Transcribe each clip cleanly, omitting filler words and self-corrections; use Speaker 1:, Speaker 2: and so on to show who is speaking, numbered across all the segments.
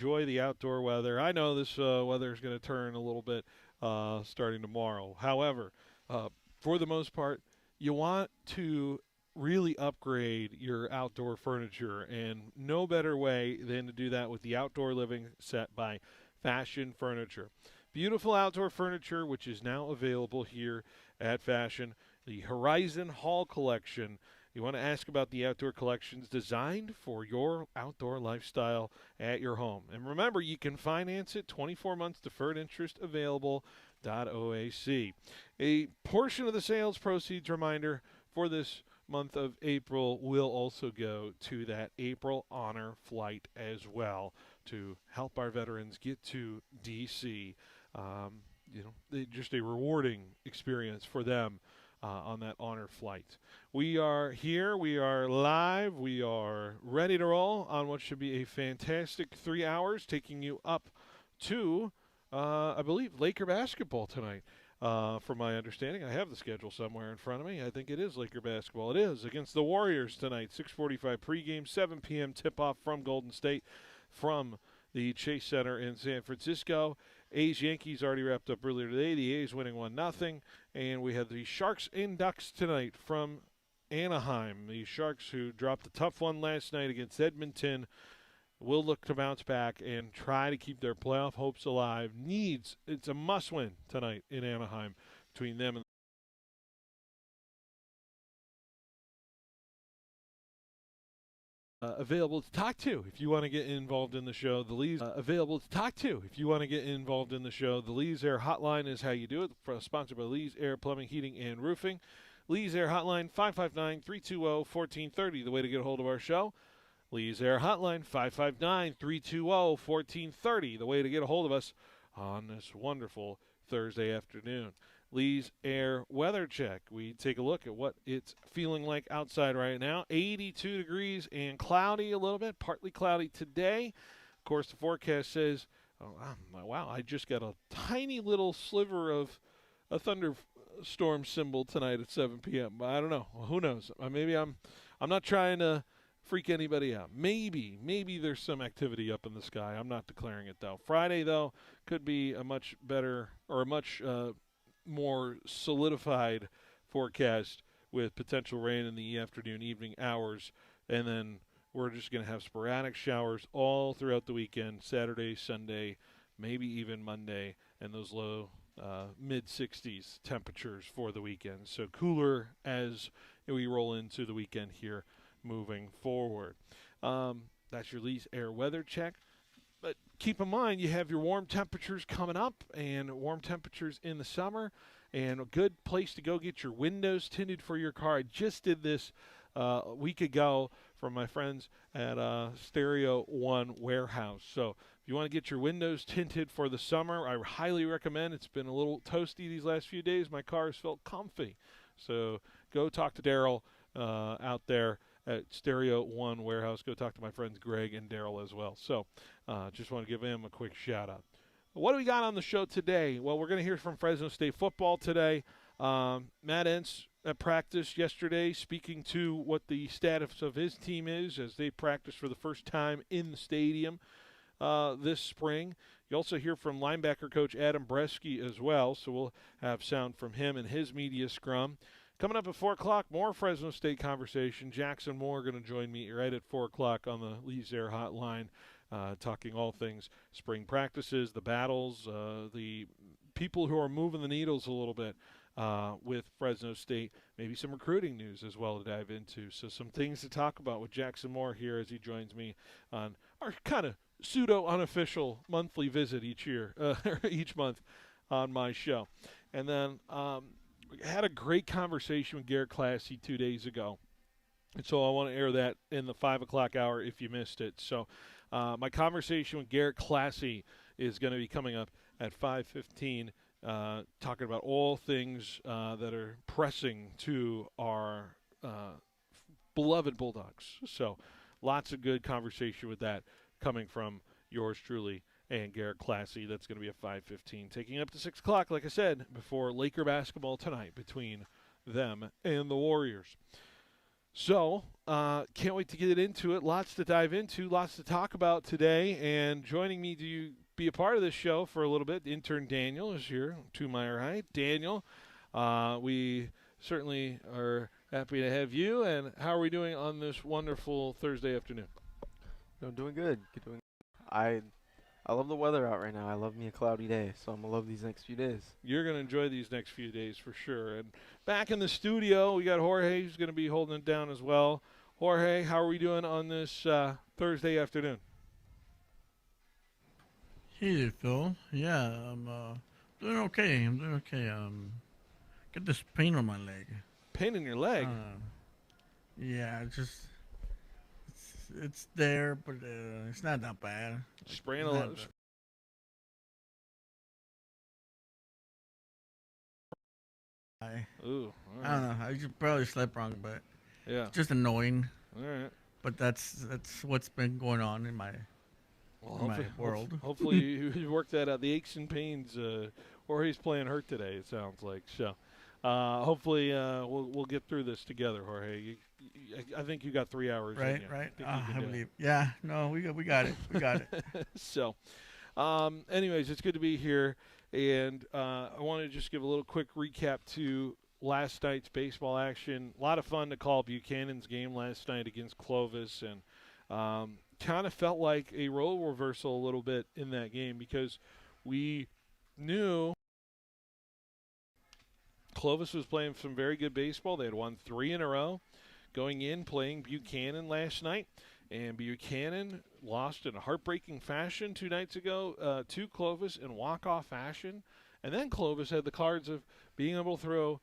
Speaker 1: enjoy the outdoor weather. I know this weather is going to turn a little bit starting tomorrow. However, for the most part, you want to really upgrade your outdoor furniture, and no better way than to do that with the outdoor living set by Fashion Furniture. Beautiful outdoor furniture, which is now available here at Fashion. The Horizon Hall collection. You want to ask about the outdoor collections designed for your outdoor lifestyle at your home. And remember, you can finance it 24 months deferred interest available. .oac. A portion of the sales proceeds, reminder, for this month of April will also go to that April honor flight as well to help our veterans get to DC. Um, just a rewarding experience for them on that honor flight. We are here. We are live. We are ready to roll on what should be a fantastic 3 hours, taking you up to, I believe, Laker basketball tonight. From my understanding, I have the schedule somewhere in front of me. I think it is Laker basketball. It is against the Warriors tonight. 6:45 pregame, 7 p.m. tip-off from Golden State from the Chase Center in San Francisco. A's Yankees already wrapped up earlier today. The A's winning 1-0. And we have the Sharks and Ducks tonight from Anaheim. The Sharks, who dropped a tough one last night against Edmonton, will look to bounce back and try to keep their playoff hopes alive. It's a must-win tonight in Anaheim between them and available to talk to if you want to get involved in the show. The Lee's available to talk to if you want to get involved in the show. The Lee's Air Hotline is how you do it. Sponsored by Lee's Air Plumbing, Heating, and Roofing. Lee's Air Hotline 559-320-1430. The way to get a hold of our show. Lee's Air Hotline 559-320-1430. The way to get a hold of us on this wonderful Thursday afternoon. Lee's Air Weather Check. We take a look at what it's feeling like outside right now. 82 degrees and cloudy a little bit, partly cloudy today. Of course, the forecast says, oh, wow, I just got a tiny little sliver of a thunderstorm symbol tonight at 7 p.m. I don't know. Well, who knows? Maybe I'm not trying to freak anybody out. Maybe there's some activity up in the sky. I'm not declaring it, though. Friday, though, could be a much better or a much more solidified forecast with potential rain in the afternoon, evening hours, and then we're just going to have sporadic showers all throughout the weekend, Saturday, Sunday, maybe even Monday, and those low mid-60s temperatures for the weekend. So cooler as we roll into the weekend here moving forward. That's your Lee's Air Weather Check. But keep in mind, you have your warm temperatures coming up and warm temperatures in the summer, and a good place to go get your windows tinted for your car. I just did this a week ago from my friends at Stereo One Warehouse. So if you want to get your windows tinted for the summer, I highly recommend. It's been a little toasty these last few days. My car has felt comfy. So go talk to Daryl out there at Stereo One Warehouse. Go talk to my friends Greg and Daryl as well. So just want to give him a quick shout out. What do we got on the show today? Well, we're going to hear from Fresno State football today. Matt Entz at practice yesterday speaking to what the status of his team is as they practice for the first time in the stadium this spring. You also hear from linebacker coach Adam Bresky as well, so we'll have sound from him and his media scrum. Coming up at 4 o'clock, more Fresno State conversation. Jackson Moore going to join me right at 4 o'clock on the Lee's Air Hotline, talking all things spring practices, the battles, the people who are moving the needles a little bit with Fresno State, maybe some recruiting news as well to dive into. So some things to talk about with Jackson Moore here as he joins me on our kind of pseudo-unofficial monthly visit each month on my show. And then had a great conversation with Garrett Classy 2 days ago. And so I want to air that in the 5 o'clock hour if you missed it. So my conversation with Garrett Classy is going to be coming up at 5:15, talking about all things that are pressing to our beloved Bulldogs. So lots of good conversation with that coming from yours truly and Garrett Classy. That's going to be at 5:15. Taking up to 6 o'clock, like I said, before Laker basketball tonight between them and the Warriors. So, can't wait to get into it. Lots to dive into, lots to talk about today. And joining me to be a part of this show for a little bit, intern Daniel is here to my right. Daniel, we certainly are happy to have you. And how are we doing on this wonderful Thursday afternoon?
Speaker 2: No, doing good. Doing. I I love the weather out right now. I love me a cloudy day, so I'm gonna love these next few days.
Speaker 1: You're going to enjoy these next few days for sure. And back in the studio, we got Jorge who's going to be holding it down as well. Jorge, how are we doing on this Thursday afternoon?
Speaker 3: Hey there, Phil. Yeah, I'm doing okay. I'm doing okay. Got this pain on my leg.
Speaker 1: Pain in your leg.
Speaker 3: Yeah, it's there, but it's not that bad.
Speaker 1: Spraying
Speaker 3: It's
Speaker 1: a
Speaker 3: not
Speaker 1: lot. Ooh, all
Speaker 3: I
Speaker 1: right.
Speaker 3: don't know. I just barely slept wrong, but
Speaker 1: Yeah.
Speaker 3: it's just annoying.
Speaker 1: All right.
Speaker 3: But that's what's been going on in my
Speaker 1: Well,
Speaker 3: in my world.
Speaker 1: hopefully you work that out. The aches and pains, or he's playing hurt today. It sounds like so. Hopefully, we'll get through this together, Jorge. I think you got 3 hours. In
Speaker 3: Right,
Speaker 1: you.
Speaker 3: right.
Speaker 1: I think you can
Speaker 3: I
Speaker 1: do it.
Speaker 3: believe. Yeah, no, we got it. We got it.
Speaker 1: So, anyways, it's good to be here, and I want to just give a little quick recap to last night's baseball action. A lot of fun to call Buchanan's game last night against Clovis, and kind of felt like a role reversal a little bit in that game because we knew Clovis was playing some very good baseball. They had won 3 in a row going in playing Buchanan last night. And Buchanan lost in a heartbreaking fashion 2 nights ago to Clovis in walk-off fashion. And then Clovis had the cards of being able to throw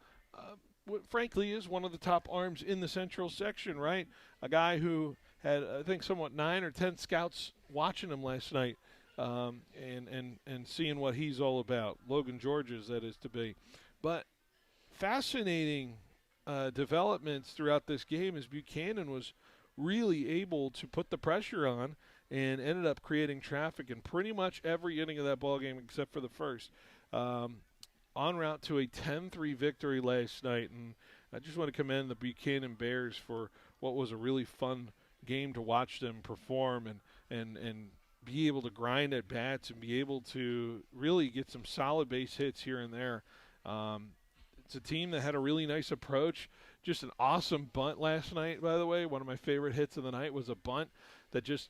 Speaker 1: what frankly is one of the top arms in the central section, right? A guy who had, I think, somewhat 9 or 10 scouts watching him last night and seeing what he's all about. Logan Georges, that is to be. But fascinating developments throughout this game as Buchanan was really able to put the pressure on and ended up creating traffic in pretty much every inning of that ball game except for the first. En route to a 10-3 victory last night, and I just want to commend the Buchanan Bears for what was a really fun game to watch them perform and be able to grind at bats and be able to really get some solid base hits here and there. It's a team that had a really nice approach. Just an awesome bunt last night, by the way. One of my favorite hits of the night was a bunt that just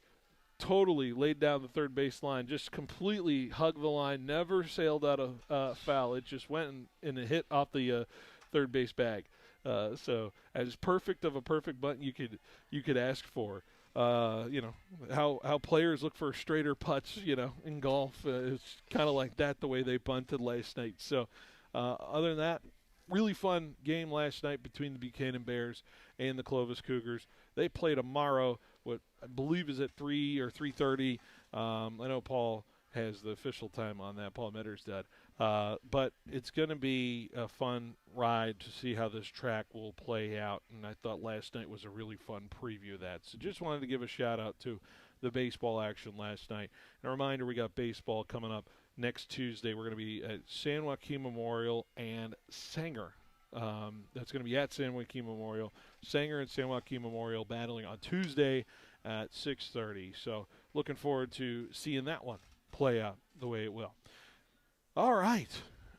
Speaker 1: totally laid down the third base line, just completely hugged the line, never sailed out of foul. It just went and it hit off the third base bag. So as perfect of a perfect bunt you could ask for. You know how players look for straighter putts. You know, in golf, it's kind of like that the way they bunted last night. So other than that, really fun game last night between the Buchanan Bears and the Clovis Cougars. They play tomorrow, what I believe is at 3 or 3:30. I know Paul has the official time on that. Paul Metter's dead. But it's going to be a fun ride to see how this track will play out. And I thought last night was a really fun preview of that. So just wanted to give a shout out to the baseball action last night. And a reminder, we got baseball coming up next Tuesday. We're going to be at San Joaquin Memorial and Sanger. That's going to be at San Joaquin Memorial. Sanger and San Joaquin Memorial battling on Tuesday at 6:30. So looking forward to seeing that one play out the way it will. All right.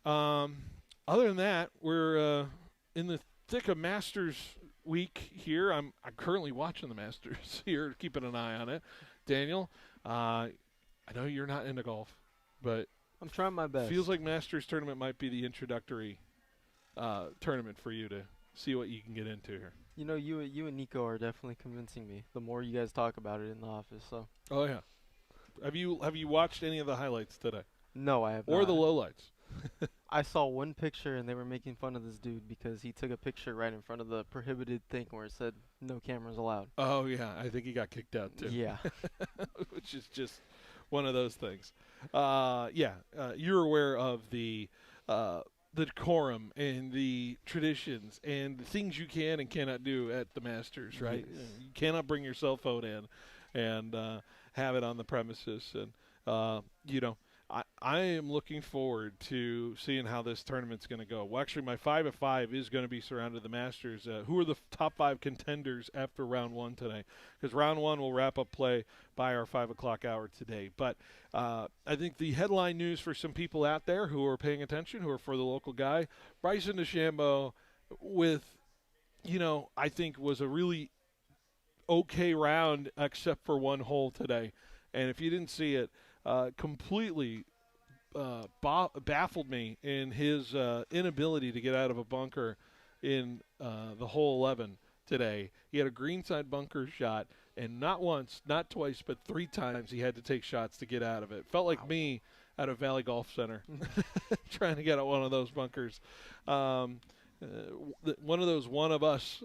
Speaker 1: Other than that, we're in the thick of Masters week here. I'm currently watching the Masters here, keeping an eye on it. Daniel, I know you're not into golf, but
Speaker 2: I'm trying my best.
Speaker 1: feels like Masters tournament might be the introductory tournament for you to see what you can get into here.
Speaker 2: You know, you and Nico are definitely convincing me. The more you guys talk about it in the office, so
Speaker 1: Oh yeah. Have you watched any of the highlights today
Speaker 2: no, I have
Speaker 1: or
Speaker 2: not.
Speaker 1: the lowlights?
Speaker 2: I saw one picture and they were making fun of this dude because he took a picture right in front of the prohibited thing where it said no cameras allowed.
Speaker 1: Oh yeah, I think he got kicked out too.
Speaker 2: Yeah.
Speaker 1: Which is just one of those things. You're aware of the decorum and the traditions and the things you can and cannot do at the Masters, right?
Speaker 2: Yes.
Speaker 1: You cannot bring your cell phone in and have it on the premises, and you know. I am looking forward to seeing how this tournament's going to go. Well, actually, my 5 of 5 is going to be surrounded the Masters. Who are the top 5 contenders after round 1 today? Because round 1 will wrap up play by our 5 o'clock hour today. But I think the headline news for some people out there who are paying attention, who are for the local guy, Bryson DeChambeau with, I think was a really okay round except for one hole today. And if you didn't see it, completely baffled me in his inability to get out of a bunker in the hole 11 today. He had a greenside bunker shot, and not once, not twice, but 3 times he had to take shots to get out of it. Felt like me at a Valley Golf Center trying to get out one of those bunkers. One of those one of us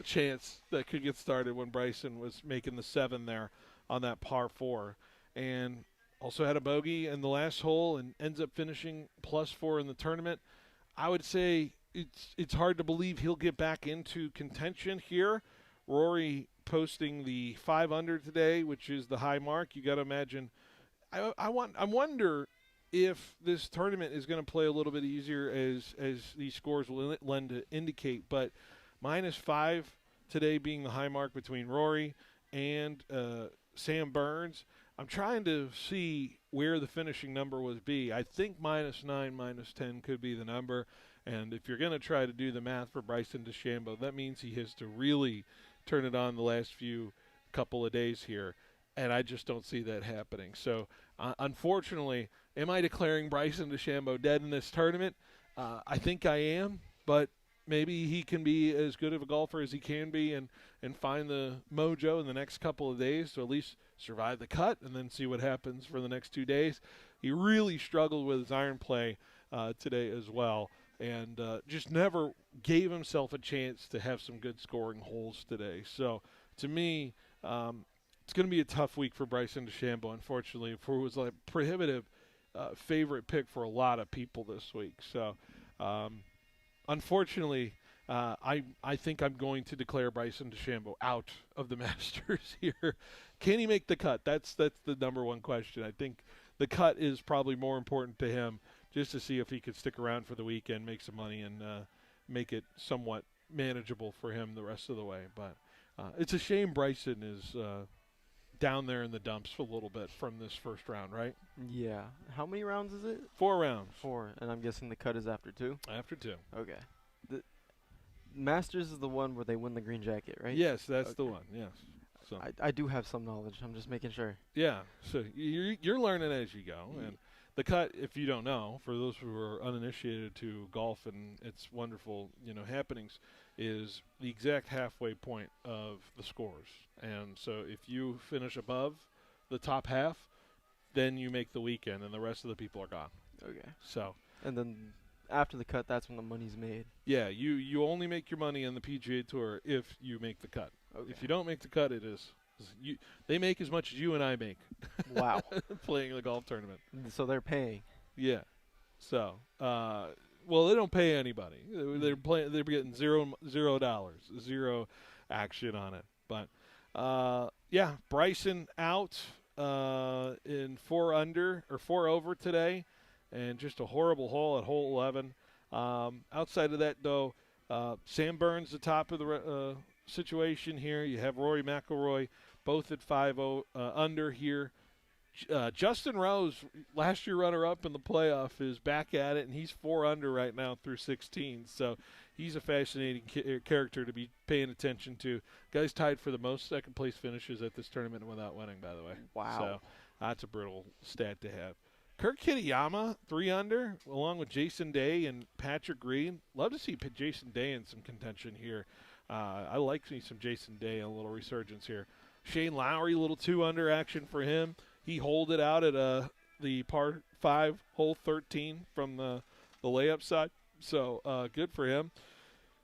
Speaker 1: chance that could get started when Bryson was making the 7 there on that par 4. And also had a bogey in the last hole and ends up finishing +4 in the tournament. I would say it's hard to believe he'll get back into contention here. Rory posting the 5 under today, which is the high mark. You got to imagine. I wonder if this tournament is going to play a little bit easier as these scores will lend to indicate. But -5 today being the high mark between Rory and Sam Burns. I'm trying to see where the finishing number would be. I think -9, -10 could be the number. And if you're going to try to do the math for Bryson DeChambeau, that means he has to really turn it on the last couple of days here. And I just don't see that happening. So, unfortunately, am I declaring Bryson DeChambeau dead in this tournament? I think I am, but maybe he can be as good of a golfer as he can be and find the mojo in the next couple of days to at least survive the cut and then see what happens for the next 2 days. He really struggled with his iron play today as well and just never gave himself a chance to have some good scoring holes today. So, to me, it's going to be a tough week for Bryson DeChambeau, unfortunately, for it was a prohibitive favorite pick for a lot of people this week. So, unfortunately, I think I'm going to declare Bryson DeChambeau out of the Masters here. Can he make the cut? That's the number one question. I think the cut is probably more important to him just to see if he could stick around for the weekend, make some money, and make it somewhat manageable for him the rest of the way. But it's a shame Bryson is down there in the dumps for a little bit from this first round, right?
Speaker 2: Yeah. How many rounds is it?
Speaker 1: 4 rounds.
Speaker 2: 4, and I'm guessing the cut is after 2?
Speaker 1: After 2.
Speaker 2: Okay. The Masters is the one where they win the green jacket, right?
Speaker 1: Yes, that's the one, yes. So
Speaker 2: I do have some knowledge. I'm just making sure.
Speaker 1: yeah, so you're learning as you go. And the cut, if you don't know, for those who are uninitiated to golf and its wonderful, happenings, is the exact halfway point of the scores. And so if you finish above the top half, then you make the weekend, and the rest of the people are gone.
Speaker 2: Okay.
Speaker 1: So
Speaker 2: And then after the cut, that's when the money's made.
Speaker 1: yeah, you only make your money on the PGA Tour if you make the cut.
Speaker 2: Okay.
Speaker 1: If you don't make the cut, they make as much as you and I make.
Speaker 2: Wow.
Speaker 1: Playing the golf tournament.
Speaker 2: So they're paying.
Speaker 1: Yeah. So, well, they don't pay anybody. They're playing. They're getting $0, zero action on it. But yeah, Bryson out in 4 under or 4 over today, and just a horrible hole at hole 11. Outside of that, though, Sam Burns the top of the situation here. You have Rory McIlroy both at 5 under here. Justin Rose, last year runner-up in the playoff, is back at it, and he's 4 under right now through 16. So he's a fascinating character to be paying attention to. Guy's tied for the most second-place finishes at this tournament without winning, by the way.
Speaker 2: Wow.
Speaker 1: So that's a brutal stat to have. Kurt Kitayama, 3 under, along with Jason Day and Patrick Green. Love to see Jason Day in some contention here. I like seeing some Jason Day, a little resurgence here. Shane Lowry, a little 2 under action for him. He holed it out at the par 5, hole 13 from the layup side. So good for him.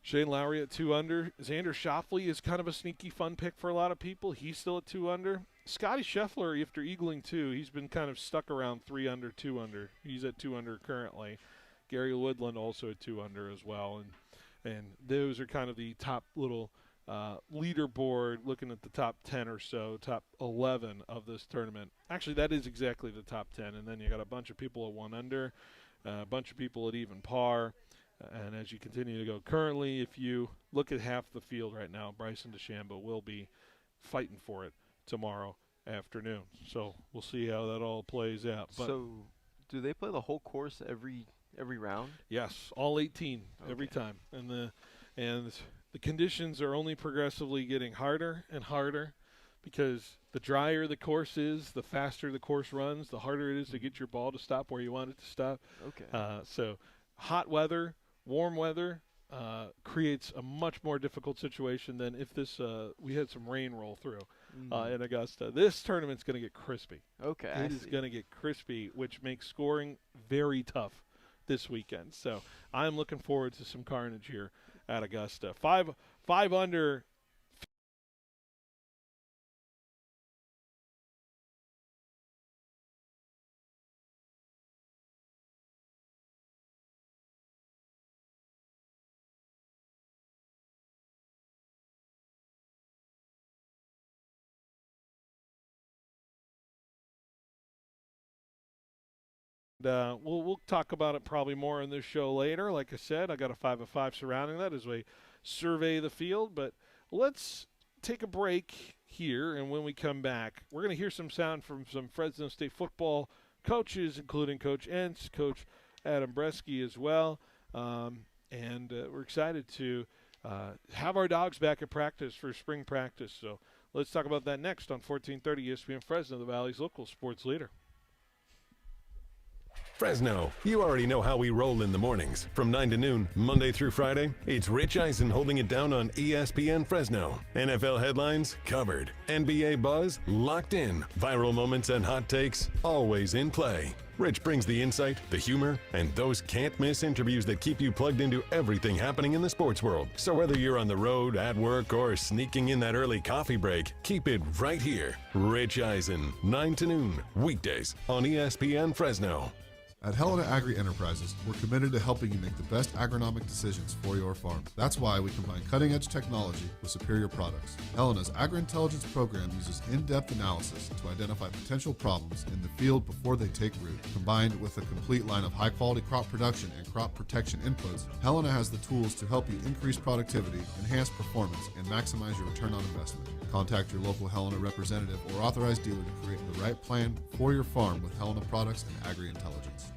Speaker 1: Shane Lowry at 2 under. Xander Schauffele is kind of a sneaky fun pick for a lot of people. He's still at 2 under. Scotty Scheffler, after eagling 2, he's been kind of stuck around 3 under, 2 under. He's at 2 under currently. Gary Woodland also at 2 under as well. And those are kind of the top little leaderboard, looking at the top 10 or so, top 11 of this tournament. Actually, that is exactly the top 10, and then you got a bunch of people at 1 under, a bunch of people at even par. And as you continue to go, currently, if you look at half the field right now, Bryson DeChambeau will be fighting for it tomorrow afternoon. So we'll see how that all plays out. But
Speaker 2: So, do they play the whole course every round?
Speaker 1: yes, all 18 every time, and the conditions are only progressively getting harder and harder, because the drier the course is, the faster the course runs, the harder it is to get your ball to stop where you want it to stop.
Speaker 2: Okay.
Speaker 1: So hot weather, warm weather creates a much more difficult situation than if we had some rain roll through in Augusta. This tournament's going to get crispy.
Speaker 2: Okay.
Speaker 1: It is going to get crispy, which makes scoring very tough this weekend. So I'm looking forward to some carnage here at Augusta. Five under. We'll talk about it probably more in this show later. Like I said, I got a 5 of 5 surrounding that as we survey the field. But let's take a break here, and when we come back, we're going to hear some sound from some Fresno State football coaches, including Coach Entz, Coach Adam Bresky as well. And we're excited to have our dogs back at practice for spring practice. So let's talk about that next on 1430 ESPN Fresno, the Valley's local sports leader.
Speaker 4: Fresno, you already know how we roll in the mornings. From 9 to noon, Monday through Friday, it's Rich Eisen holding it down on ESPN Fresno. NFL headlines covered. NBA buzz locked in. Viral moments and hot takes always in play. Rich brings the insight, the humor, and those can't-miss interviews that keep you plugged into everything happening in the sports world. So whether you're on the road, at work, or sneaking in that early coffee break, keep it right here. Rich Eisen, 9 to noon, weekdays on ESPN Fresno.
Speaker 5: At Helena Agri Enterprises, we're committed to helping you make the best agronomic decisions for your farm. That's why we combine cutting-edge technology with superior products. Helena's Agri-Intelligence program uses in-depth analysis to identify potential problems in the field before they take root. Combined with a complete line of high-quality crop production and crop protection inputs, Helena has the tools to help you increase productivity, enhance performance, and maximize your return on investment. Contact your local Helena representative or authorized dealer to create the right plan for your farm with Helena products and Agri-Intelligence.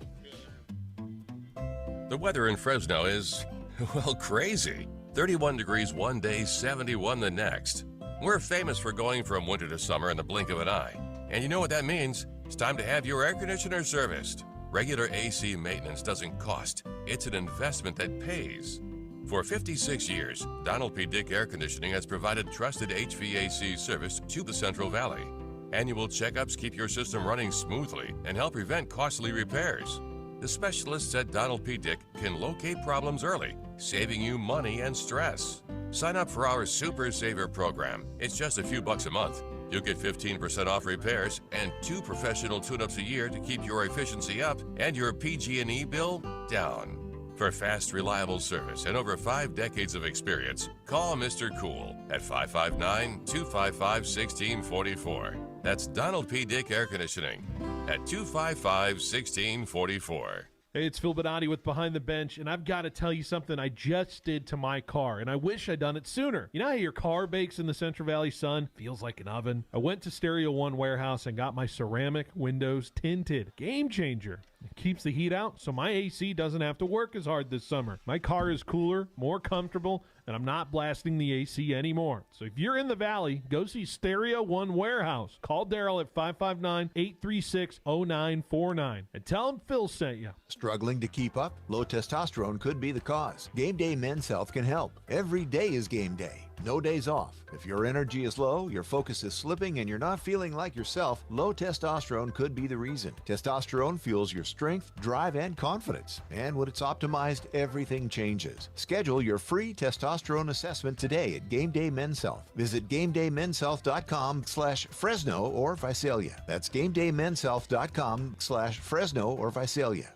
Speaker 6: The weather in Fresno is, well, crazy. 31 degrees one day, 71 the next. We're famous for going from winter to summer in the blink of an eye. And you know what that means? It's time to have your air conditioner serviced. Regular AC maintenance doesn't cost. It's an investment that pays. For 56 years, Donald P. Dick Air Conditioning has provided trusted HVAC service to the Central Valley. Annual checkups keep your system running smoothly and help prevent costly repairs. The specialists at Donald P. Dick can locate problems early, saving you money and stress. Sign up for our Super Saver program. It's just a few bucks a month. You'll get 15% off repairs and 2 professional tune-ups a year to keep your efficiency up and your PG&E bill down. For fast, reliable service and over 5 decades of experience, call Mr. Cool at 559-255-1644. That's Donald P. Dick Air Conditioning at 255-1644.
Speaker 7: Hey, it's Phil Bonatti with Behind the Bench, and I've got to tell you something I just did to my car, and I wish I'd done it sooner. You know how your car bakes in the Central Valley sun? Feels like an oven. I went to Stereo One Warehouse and got my ceramic windows tinted. Game changer. It keeps the heat out, so my AC doesn't have to work as hard this summer. My car is cooler, more comfortable, and I'm not blasting the AC anymore. So if you're in the Valley, go see Stereo One Warehouse. Call Daryl at 559-836-0949 and tell him Phil sent you.
Speaker 8: Struggling to keep up? Low testosterone could be the cause. Game Day Men's Health can help. Every day is game day. No days off. If your energy is low, your focus is slipping, and you're not feeling like yourself, low testosterone could be the reason. Testosterone fuels your strength, drive, and confidence. And when it's optimized, everything changes. Schedule your free testosterone assessment today at Game Day Men's Health. Visit GameDayMen'sHealth.com/Fresno or Visalia. That's GameDayMen'sHealth.com/Fresno or Visalia.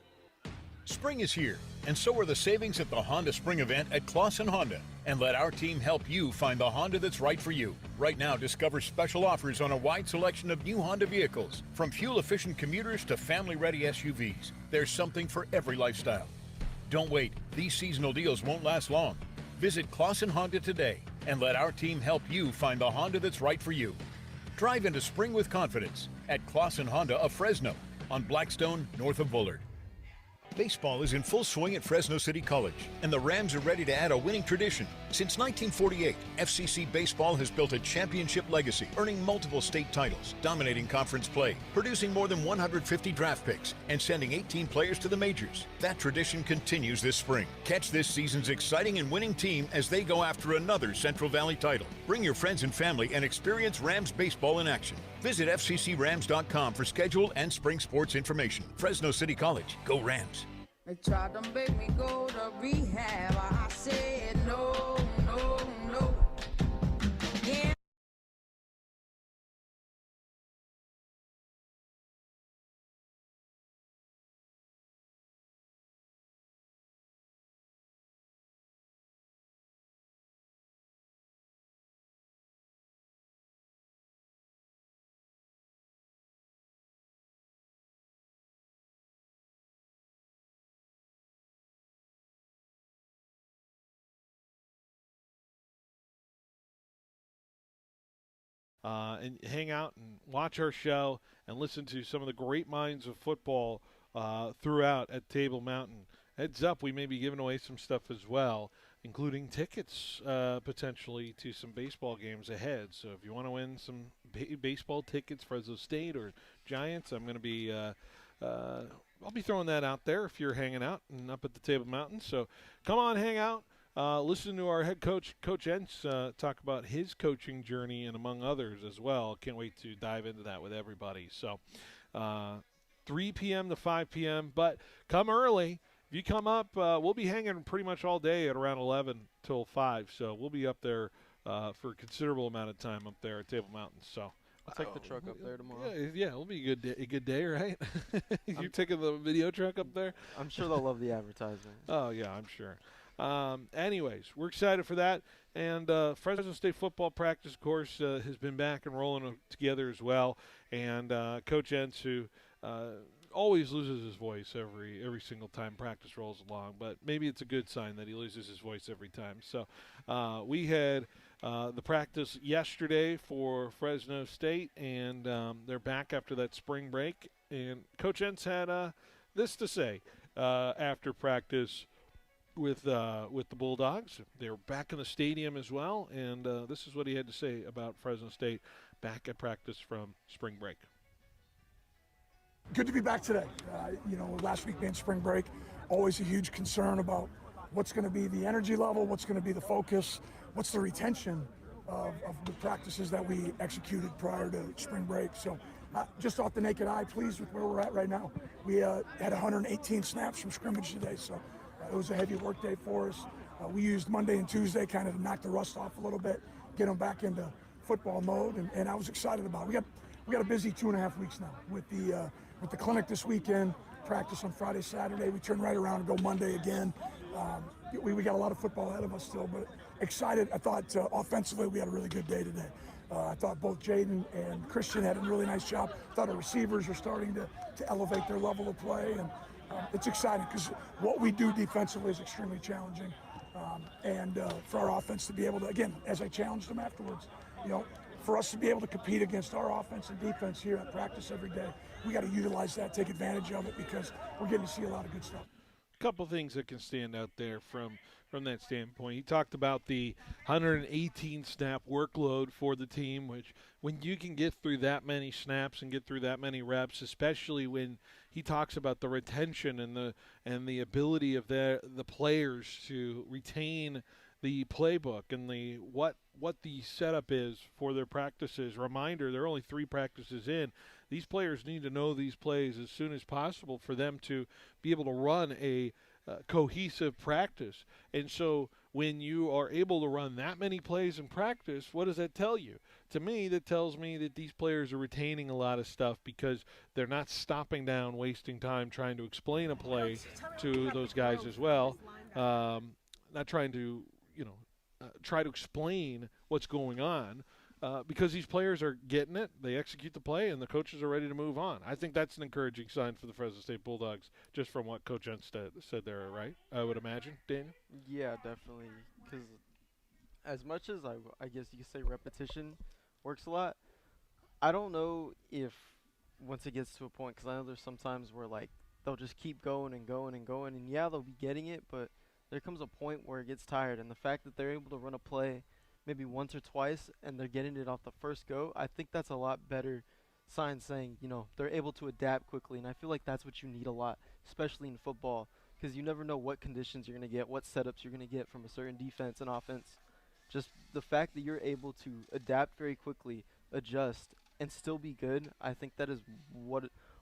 Speaker 9: Spring is here, and so are the savings at the Honda Spring event at Clausen Honda. And let our team help you find the Honda that's right for you. Right now, discover special offers on a wide selection of new Honda vehicles, from fuel-efficient commuters to family-ready SUVs. There's something for every lifestyle. Don't wait. These seasonal deals won't last long. Visit Clausen Honda today and let our team help you find the Honda that's right for you. Drive into spring with confidence at Clausen Honda of Fresno on Blackstone, north of Bullard. Baseball is in full swing at Fresno City College, and the Rams are ready to add a winning tradition. Since 1948, FCC Baseball has built a championship legacy, earning multiple state titles, dominating conference play, producing more than 150 draft picks, and sending 18 players to the majors. That tradition continues this spring. Catch this season's exciting and winning team as they go after another Central Valley title. Bring your friends and family and experience Rams baseball in action. Visit FCCRams.com for schedule and spring sports information. Fresno City College, go Rams.
Speaker 10: They tried to make me go to rehab. I said no, no, no. Yeah.
Speaker 1: And hang out and watch our show and listen to some of the great minds of football throughout at Table Mountain. Heads up, we may be giving away some stuff as well, including tickets potentially to some baseball games ahead. So if you want to win some baseball tickets, Fresno State or Giants, I'm going to be I'll be throwing that out there if you're hanging out and up at the Table Mountain. So come on, hang out. Listen to our head coach, Coach Entz, talk about his coaching journey and among others as well. Can't wait to dive into that with everybody. So 3 p.m. to 5 p.m., but come early. If you come up, we'll be hanging pretty much all day at around 11 till 5. So we'll be up there for a considerable amount of time up there at Table Mountain. So
Speaker 2: I'll take the truck up there tomorrow.
Speaker 1: Yeah, it'll be a good day, right? You're taking the video truck up there?
Speaker 2: I'm sure they'll love the advertisement.
Speaker 1: Oh, yeah, I'm sure. Anyways, we're excited for that. And Fresno State football practice, of course, has been back and rolling together as well. And Coach Entz, who always loses his voice every single time practice rolls along, but maybe it's a good sign that he loses his voice every time. So we had the practice yesterday for Fresno State, and they're back after that spring break. And Coach Entz had this to say after practice with the Bulldogs. They were back in the stadium as well, and this is what he had to say about Fresno State back at practice from spring break.
Speaker 11: Good to be back today. Last week being spring break, always a huge concern about what's going to be the energy level, what's going to be the focus, what's the retention of the practices that we executed prior to spring break. So just off the naked eye, pleased with where we're at right now. We had 118 snaps from scrimmage today, so it was a heavy work day for us. We used Monday and Tuesday kind of to knock the rust off a little bit, get them back into football mode, and I was excited about it. We got a busy 2.5 weeks now with the clinic this weekend, practice on Friday, Saturday. We turn right around and go Monday again. We got a lot of football ahead of us still, but excited. I thought offensively we had a really good day today. I thought both Jaden and Christian had a really nice job. I thought our receivers are starting to elevate their level of play, and it's exciting because what we do defensively is extremely challenging. And for our offense to be able to, again, as I challenged them afterwards, for us to be able to compete against our offense and defense here at practice every day, we got to utilize that, take advantage of it, because we're getting to see a lot of good stuff.
Speaker 1: A couple things that can stand out there from that standpoint. He talked about the 118 snap workload for the team, which when you can get through that many snaps and get through that many reps, especially when he talks about the retention and the ability of the players to retain the playbook and what the setup is for their practices. Reminder, there are only 3 practices in. These players need to know these plays as soon as possible for them to be able to run a cohesive practice. And so when you are able to run that many plays in practice, what does that tell you? To me, that tells me that these players are retaining a lot of stuff because they're not stopping down, wasting time trying to explain a play to those guys as well. Not trying to, try to explain what's going on. Because these players are getting it, they execute the play, and the coaches are ready to move on. I think that's an encouraging sign for the Fresno State Bulldogs, just from what Coach Enstead said there, right? I would imagine, Daniel?
Speaker 2: Yeah, definitely. Because as much as I guess you could say repetition works a lot, I don't know if once it gets to a point, because I know there's some times where, like, they'll just keep going and going and going, and yeah, they'll be getting it, but there comes a point where it gets tired, and the fact that they're able to run a play maybe once or twice and they're getting it off the first go, I think that's a lot better sign saying, they're able to adapt quickly. And I feel like that's what you need a lot, especially in football, because you never know what conditions you're going to get, what setups you're going to get from a certain defense and offense. Just the fact that you're able to adapt very quickly, adjust, and still be good, I think that is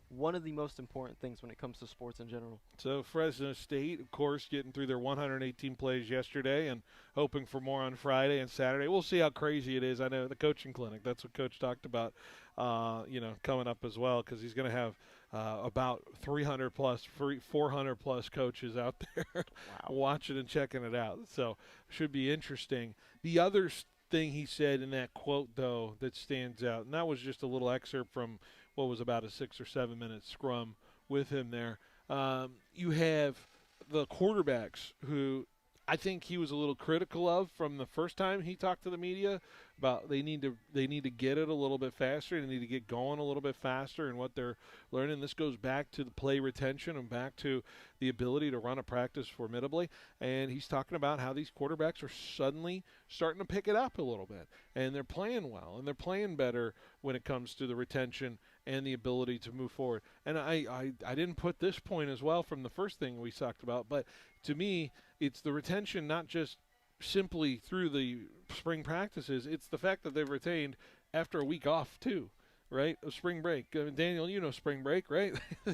Speaker 2: one of the most important things when it comes to sports in general.
Speaker 1: So Fresno State, of course, getting through their 118 plays yesterday and hoping for more on Friday and Saturday. We'll see how crazy it is. I know the coaching clinic, that's what Coach talked about, coming up as well, because he's going to have about 300-plus, 400-plus coaches out there watching and checking it out. So should be interesting. The other thing he said in that quote, though, that stands out, and that was just a little excerpt from what was about a 6 or 7 minute scrum with him there. You have the quarterbacks who I think he was a little critical of from the first time he talked to the media about they need to get it a little bit faster. They need to get going a little bit faster in what they're learning. This goes back to the play retention and back to the ability to run a practice formidably. And he's talking about how these quarterbacks are suddenly starting to pick it up a little bit. And they're playing well, and they're playing better when it comes to the retention and the ability to move forward. And I didn't put this point as well from the first thing we talked about, but to me, it's the retention not just simply through the spring practices. It's the fact that they've retained after a week off too, right? Of spring break. I mean, Daniel, you know spring break, right?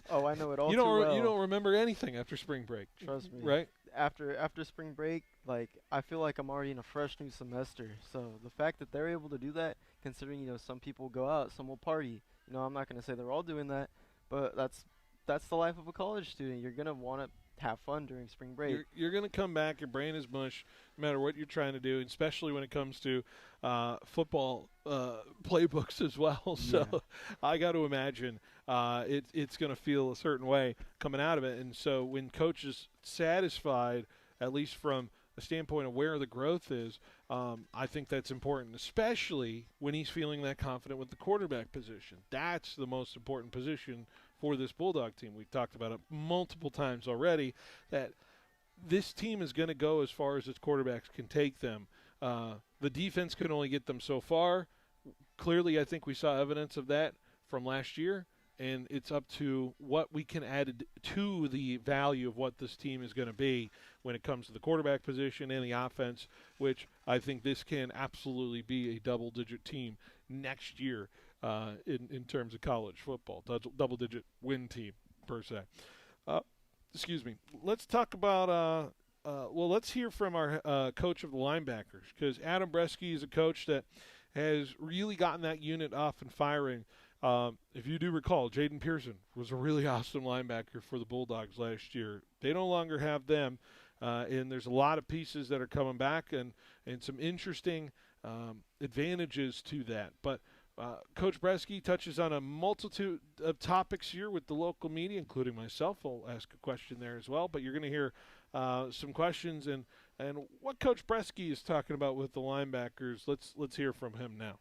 Speaker 2: Oh, I know it all
Speaker 1: you
Speaker 2: too
Speaker 1: don't
Speaker 2: well.
Speaker 1: You don't remember anything after spring break.
Speaker 2: Trust me.
Speaker 1: Right?
Speaker 2: After spring break, like, I feel like I'm already in a fresh new semester. So the fact that they're able to do that, considering, some people go out, some will party. I'm not going to say they're all doing that, but that's the life of a college student. You're going to want to have fun during spring break.
Speaker 1: You're going to come back, your brain is mush, no matter what you're trying to do, especially when it comes to football playbooks as well. So
Speaker 2: Yeah.
Speaker 1: I got to imagine it's going to feel a certain way coming out of it. And so when Coach is satisfied, at least from a standpoint of where the growth is, I think that's important, especially when he's feeling that confident with the quarterback position. That's the most important position for this Bulldog team. We've talked about it multiple times already, that this team is going to go as far as its quarterbacks can take them. The defense can only get them so far. Clearly, I think we saw evidence of that from last year, and it's up to what we can add to the value of what this team is going to be when it comes to the quarterback position and the offense, which I think this can absolutely be a double-digit team next year in terms of college football, double-digit win team per se. Excuse me. Let's talk about let's hear from our coach of the linebackers, because Adam Bresky is a coach that has really gotten that unit off and firing. If you do recall, Jaden Pearson was a really awesome linebacker for the Bulldogs last year. They no longer have them, and there's a lot of pieces that are coming back and some interesting advantages to that. But Coach Bresky touches on a multitude of topics here with the local media, including myself. I'll ask a question there as well. But you're going to hear some questions and what Coach Bresky is talking about with the linebackers. Let's hear from him now.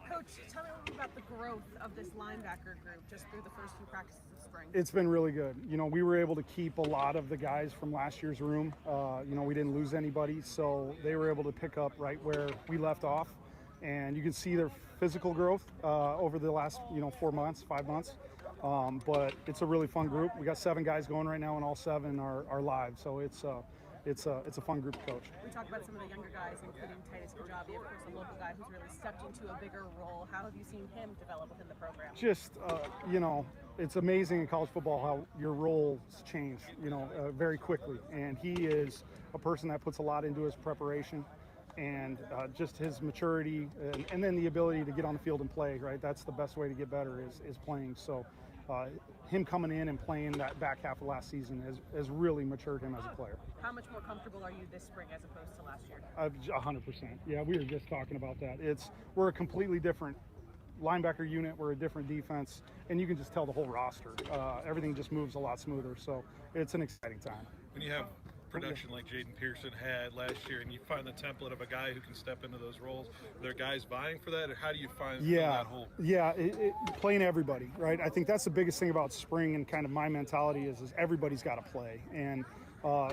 Speaker 12: Coach, tell me a little about the growth of this linebacker group just through the first few practices of spring.
Speaker 13: It's been really good. We were able to keep a lot of the guys from last year's room. We didn't lose anybody, so they were able to pick up right where we left off. And you can see their physical growth over the last, 4 months, 5 months. But it's a really fun group. We got 7 guys going right now, and all 7 are live. So it's it's a fun group to coach.
Speaker 12: We talked about some of the younger guys, including Titus Kajabi, of course, a local guy who's really stepped into a bigger role. How have you seen him develop within the program?
Speaker 13: Just, it's amazing in college football how your roles change, very quickly. And he is a person that puts a lot into his preparation and just his maturity and then the ability to get on the field and play, right? That's the best way to get better is playing. So him coming in and playing that back half of last season has really matured him as a player.
Speaker 12: How much more comfortable are you this spring as opposed to last year?
Speaker 13: 100%. Yeah, we were just talking about that. We're a completely different linebacker unit. We're a different defense, and you can just tell the whole roster. Everything just moves a lot smoother, so it's an exciting time.
Speaker 1: When you have production like Jaden Pearson had last year, and you find the template of a guy who can step into those roles, are there guys vying for that, or how do you find that whole?
Speaker 13: Yeah, playing everybody, right? I think that's the biggest thing about spring, and kind of my mentality is everybody's got to play. And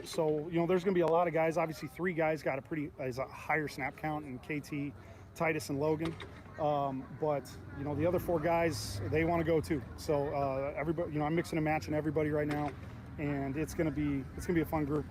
Speaker 13: so, there's going to be a lot of guys. Obviously, 3 guys got a higher snap count, in KT, Titus, and Logan. But the other 4 guys, they want to go too. So everybody, I'm mixing and matching everybody right now, and it's gonna be a fun group.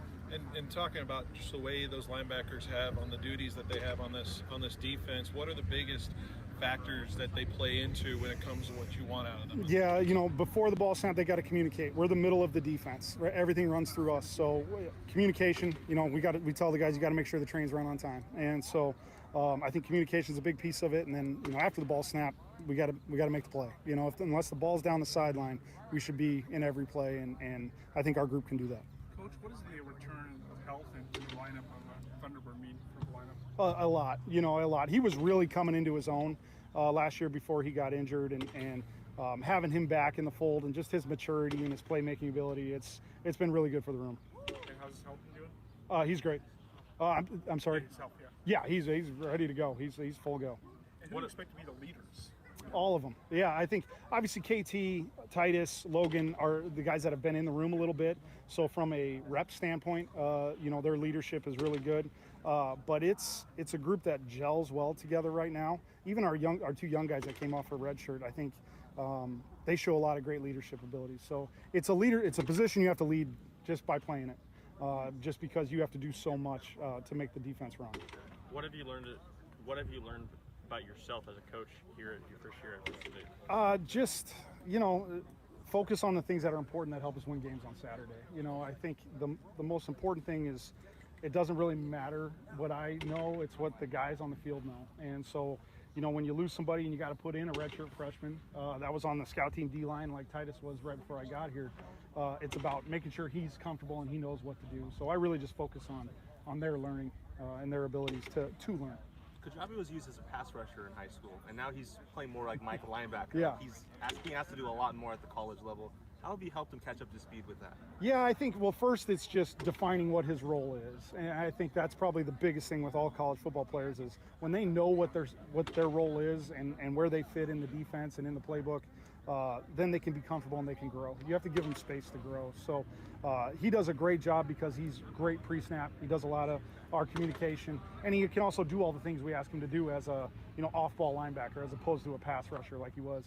Speaker 1: And talking about just the way those linebackers have on the duties that they have on this defense, what are the biggest factors that they play into when it comes to what you want out of them?
Speaker 13: Yeah, before the ball snap, they got to communicate. We're the middle of the defense. Right? Everything runs through us. So communication, we tell the guys you got to make sure the trains run on time. And so I think communication is a big piece of it. And then after the ball snap, we got to make the play. Unless the ball's down the sideline, we should be in every play. And I think our group can do that.
Speaker 14: Coach, what does the return of health into the lineup of Thunderbird mean for the lineup?
Speaker 13: A lot. He was really coming into his own last year before he got injured, and having him back in the fold and just his maturity and his playmaking ability, it's been really good for the room.
Speaker 14: And how's his health doing?
Speaker 13: He's great. I'm sorry.
Speaker 14: His health,
Speaker 13: yeah. He's ready to go. He's full go.
Speaker 14: And who do you expect to be the leaders?
Speaker 13: All of them. Yeah, I think obviously KT, Titus, Logan are the guys that have been in the room a little bit. So from a rep standpoint, their leadership is really good. But it's a group that gels well together right now. Even our 2 young guys that came off for red shirt, I think they show a lot of great leadership abilities. So it's a position you have to lead just by playing it, just because you have to do so much to make the defense run.
Speaker 15: What have you learned about yourself as a coach here at your first year at Mississippi?
Speaker 13: Just focus on the things that are important that help us win games on Saturday. I think the most important thing is it doesn't really matter what I know, it's what the guys on the field know. And so, when you lose somebody and you got to put in a redshirt freshman that was on the scout team D-line like Titus was right before I got here, it's about making sure he's comfortable and he knows what to do. So I really just focus on their learning and their abilities to learn.
Speaker 16: Kajabi was used as a pass rusher in high school, and now he's playing more like Mike linebacker.
Speaker 13: Yeah.
Speaker 16: He's being asked to do a lot more at the college level. How have you helped him catch up to speed with that?
Speaker 13: Yeah, I think, first it's just defining what his role is. And I think that's probably the biggest thing with all college football players is when they know what their role is and where they fit in the defense and in the playbook, then they can be comfortable and they can grow. You have to give them space to grow. So he does a great job because he's great pre-snap. He does a lot of our communication, and he can also do all the things we ask him to do as a off-ball linebacker as opposed to a pass rusher like he was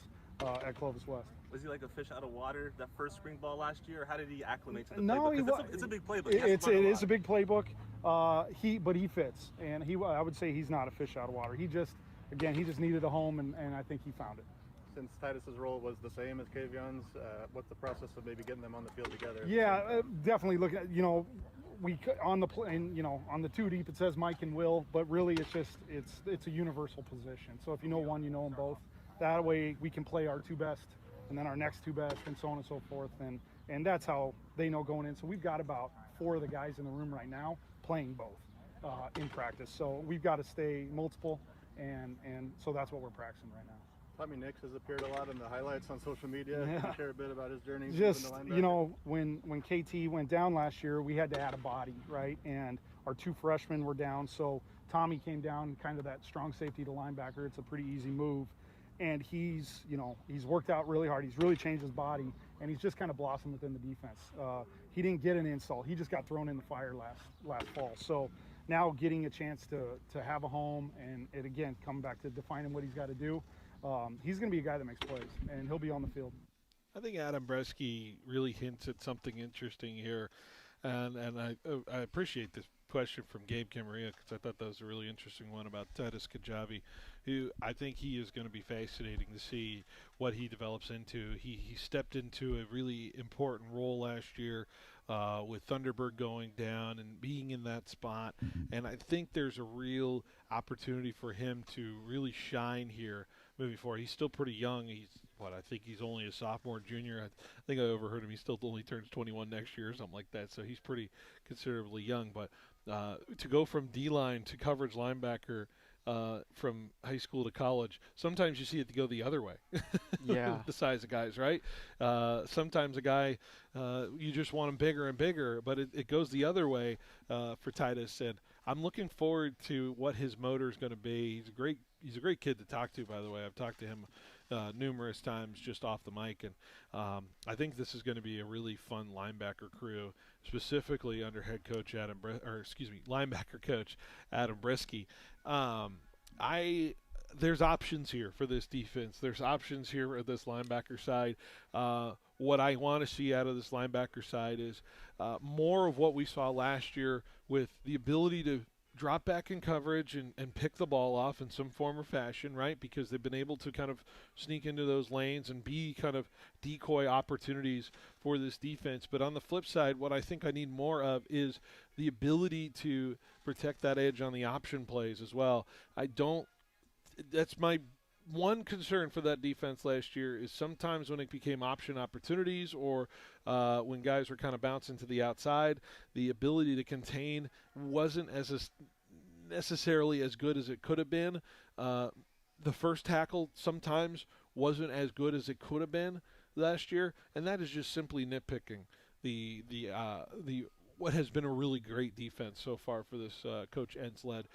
Speaker 13: at Clovis West.
Speaker 16: Was he like a fish out of water that first spring ball last year, or how did he acclimate to the
Speaker 13: No,
Speaker 16: playbook? It's a big playbook.
Speaker 13: It is a big playbook. But he fits, and I would say he's not a fish out of water. He just needed a home, and I think he found it.
Speaker 17: Since Titus's role was the same as Kavion's, what's the process of maybe getting them on the field together?
Speaker 13: Yeah, definitely. Look at we on the on the 2 deep it says Mike and Will, but really it's a universal position. So if you know one, you know them both. That way we can play our 2 best, and then our next 2 best, and so on and so forth. And that's how they know going in. So we've got about 4 of the guys in the room right now playing both in practice. So we've got to stay multiple, and so that's what we're practicing right now.
Speaker 17: Tommy Nix has appeared a lot in the highlights on social media.
Speaker 13: Yeah.
Speaker 17: Can you share a bit about his journey?
Speaker 13: Just, when KT went down last year, we had to add a body, right? And our 2 freshmen were down, so Tommy came down, kind of that strong safety to linebacker. It's a pretty easy move. And he's worked out really hard. He's really changed his body, and he's just kind of blossomed within the defense. He didn't get an install. He just got thrown in the fire last fall. So now getting a chance to have a home and again, coming back to defining what he's got to do, he's going to be a guy that makes plays, and he'll be on the field.
Speaker 1: I think Adam Bresky really hints at something interesting here. And I appreciate this question from Gabe Camaria because I thought that was a really interesting one about Titus Kajabi, who I think he is going to be fascinating to see what he develops into. He stepped into a really important role last year with Thunderbird going down and being in that spot, and I think there's a real opportunity for him to really shine here moving forward. He's still pretty young. I think he's only a sophomore, junior. I think I overheard him. He still only turns 21 next year or something like that, so he's pretty considerably young. But to go from D-line to coverage linebacker from high school to college, sometimes you see it to go the other way.
Speaker 2: Yeah.
Speaker 1: The size of guys, right? Sometimes a guy, you just want him bigger and bigger, but it goes the other way for Titus. And I'm looking forward to what his motor is going to be. He's a great kid to talk to, by the way. I've talked to him numerous times just off the mic, and I think this is going to be a really fun linebacker crew, specifically under head coach linebacker coach Adam Brisky. There's options here for this defense. There's options here at this linebacker side. What I want to see out of this linebacker side is more of what we saw last year with the ability to drop back in coverage and pick the ball off in some form or fashion, right? Because they've been able to kind of sneak into those lanes and be kind of decoy opportunities for this defense. But on the flip side, what I think I need more of is the ability to protect that edge on the option plays as well. That's my one concern for that defense last year is sometimes when it became option opportunities or when guys were kind of bouncing to the outside, the ability to contain wasn't necessarily as good as it could have been. The first tackle sometimes wasn't as good as it could have been last year, and that is just simply nitpicking the what has been a really great defense so far for this Coach Entz-led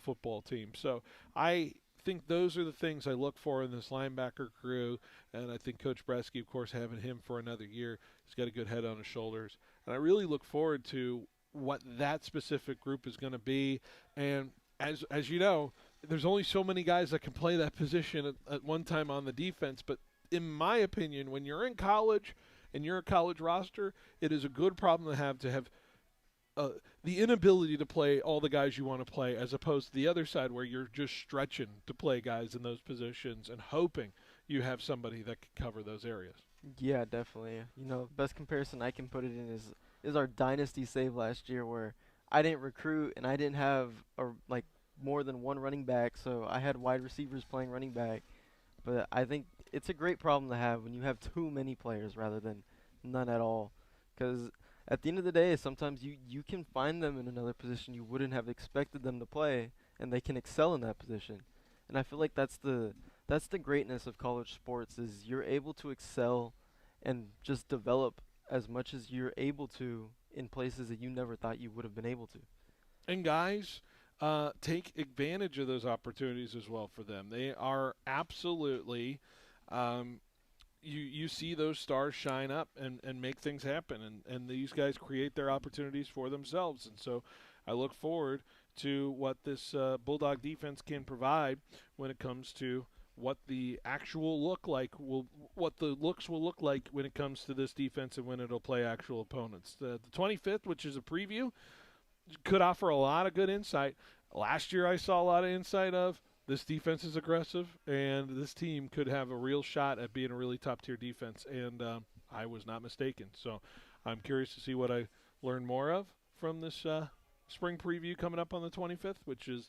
Speaker 1: football team. So I think those are the things I look for in this linebacker crew, and I think Coach Bresky, of course, having him for another year, he's got a good head on his shoulders. And I really look forward to what that specific group is going to be. And as you know, there's only so many guys that can play that position at one time on the defense. But in my opinion, when you're in college and you're a college roster, it is a good problem to have the inability to play all the guys you want to play, as opposed to the other side where you're just stretching to play guys in those positions and hoping you have somebody that can cover those areas.
Speaker 2: Yeah, definitely. Best comparison I can put it in is our dynasty save last year, where I didn't recruit and I didn't have more than one running back, so I had wide receivers playing running back. But I think it's a great problem to have when you have too many players rather than none at all, because at the end of the day, sometimes you can find them in another position you wouldn't have expected them to play, and they can excel in that position. And I feel like that's the greatness of college sports, is you're able to excel and just develop as much as you're able to in places that you never thought you would have been able to.
Speaker 1: And guys, take advantage of those opportunities as well for them. They are absolutely you see those stars shine up and make things happen, and these guys create their opportunities for themselves. And so I look forward to what this Bulldog defense can provide when it comes to what the actual what the looks will look like when it comes to this defense and when it'll play actual opponents. The 25th, which is a preview, could offer a lot of good insight. Last year I saw a lot of insight of this defense is aggressive, and this team could have a real shot at being a really top-tier defense, and I was not mistaken. So I'm curious to see what I learn more of from this spring preview coming up on the 25th, which is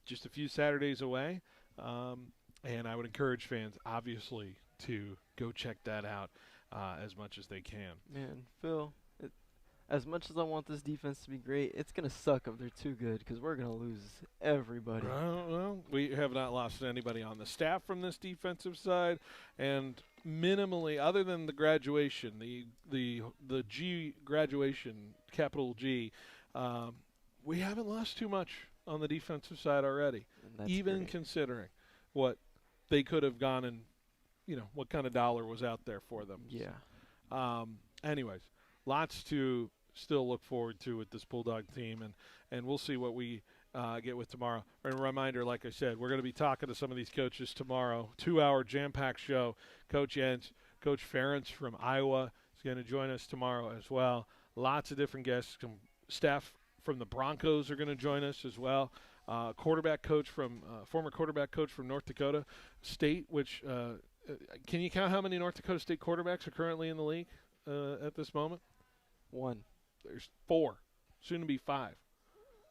Speaker 1: just a few Saturdays away. And I would encourage fans, obviously, to go check that out as much as they can.
Speaker 2: Man, Phil, as much as I want this defense to be great, it's going to suck if they're too good, because we're going to lose everybody.
Speaker 1: Well, we have not lost anybody on the staff from this defensive side, and minimally, other than the graduation, the G graduation, capital G, we haven't lost too much on the defensive side already, even considering what they could have gone and, what kind of dollar was out there for them.
Speaker 2: Yeah.
Speaker 1: Anyways, lots to still look forward to with this Bulldog team, and we'll see what we get with tomorrow. And a reminder, like I said, we're going to be talking to some of these coaches tomorrow. 2-hour jam-packed show. Coach Entz, Coach Ferentz from Iowa is going to join us tomorrow as well. Lots of different guests. Some staff from the Broncos are going to join us as well. Former quarterback coach from North Dakota State, which can you count how many North Dakota State quarterbacks are currently in the league at this moment?
Speaker 2: 1.
Speaker 1: There's 4, soon to be 5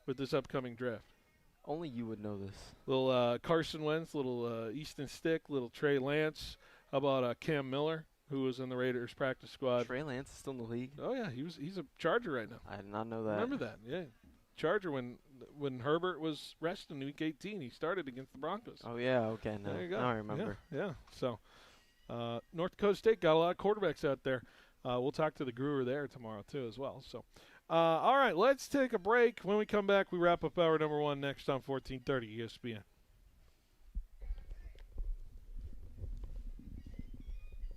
Speaker 1: with this upcoming draft.
Speaker 2: Only you would know this.
Speaker 1: Little Carson Wentz, little Easton Stick, little Trey Lance. How about Cam Miller, who was in the Raiders practice squad?
Speaker 2: Trey Lance is still in the league?
Speaker 1: Oh, yeah. He's a Charger right now.
Speaker 2: I did not know that.
Speaker 1: Remember that, yeah. Charger when Herbert was resting in Week 18. He started against the Broncos.
Speaker 2: Oh, yeah, okay.
Speaker 1: There you go.
Speaker 2: Now I remember.
Speaker 1: Yeah. So North Dakota State got a lot of quarterbacks out there. We'll talk to the Brewer there tomorrow, too, as well. So, all right, let's take a break. When we come back, we wrap up hour number 1 next on 1430 ESPN.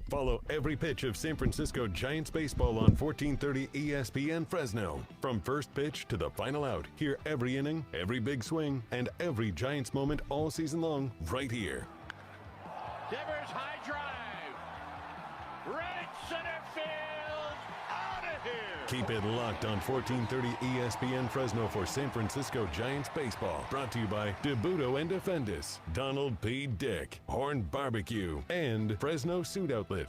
Speaker 4: Follow every pitch of San Francisco Giants baseball on 1430 ESPN Fresno. From first pitch to the final out, hear every inning, every big swing, and every Giants moment all season long right here.
Speaker 18: Devers high drive. Right center field. Out of here.
Speaker 4: Keep it locked on 1430 ESPN Fresno for San Francisco Giants baseball. Brought to you by DeBudo and Defendis, Donald P. Dick, Horn Barbecue, and Fresno Suit Outlet.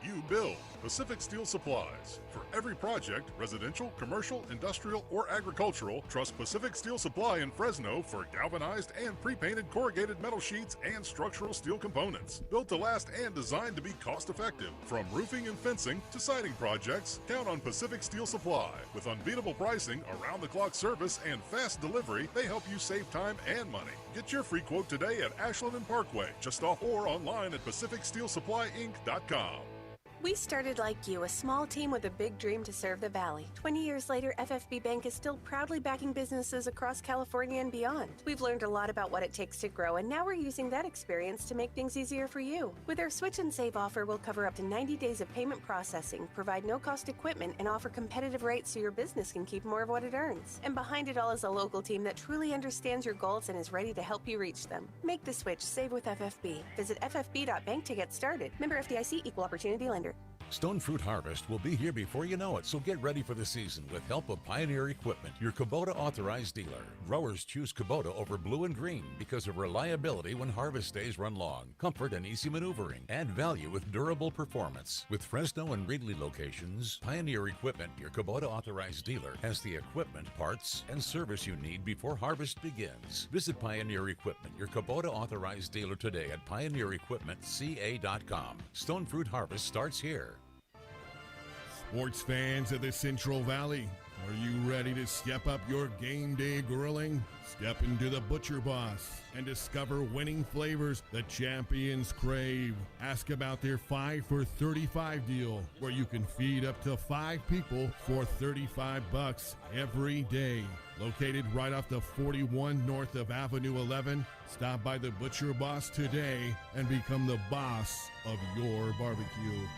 Speaker 19: You build Pacific Steel Supplies. For every project, residential, commercial, industrial, or agricultural, trust Pacific Steel Supply in Fresno for galvanized and pre-painted corrugated metal sheets and structural steel components. Built to last and designed to be cost-effective. From roofing and fencing to siding projects, count on Pacific Steel Supply. With unbeatable pricing, around-the-clock service, and fast delivery, they help you save time and money. Get your free quote today at Ashland and Parkway, just off or online at PacificSteelSupplyInc.com.
Speaker 20: We started like you, a small team with a big dream to serve the Valley. 20 years later, FFB Bank is still proudly backing businesses across California and beyond. We've learned a lot about what it takes to grow, and now we're using that experience to make things easier for you. With our Switch and Save offer, we'll cover up to 90 days of payment processing, provide no-cost equipment, and offer competitive rates so your business can keep more of what it earns. And behind it all is a local team that truly understands your goals and is ready to help you reach them. Make the switch, save with FFB. Visit ffb.bank to get started. Member FDIC, Equal Opportunity Lender.
Speaker 21: Stone Fruit Harvest will be here before you know it, so get ready for the season with help of Pioneer Equipment, your Kubota authorized dealer. Growers choose Kubota over Blue and Green because of reliability when harvest days run long, comfort and easy maneuvering, and value with durable performance. With Fresno and Ridley locations, Pioneer Equipment, your Kubota authorized dealer, has the equipment, parts, and service you need before harvest begins. Visit Pioneer Equipment, your Kubota authorized dealer today at pioneerequipmentca.com. Stone Fruit Harvest starts here.
Speaker 22: Sports fans of the Central Valley, are you ready to step up your game day grilling? Step into the Butcher Boss and discover winning flavors the champions crave. Ask about their 5 for $35 deal, where you can feed up to 5 people for $35 every day. Located right off the 41 north of Avenue 11, stop by the Butcher Boss today and become the boss of your barbecue.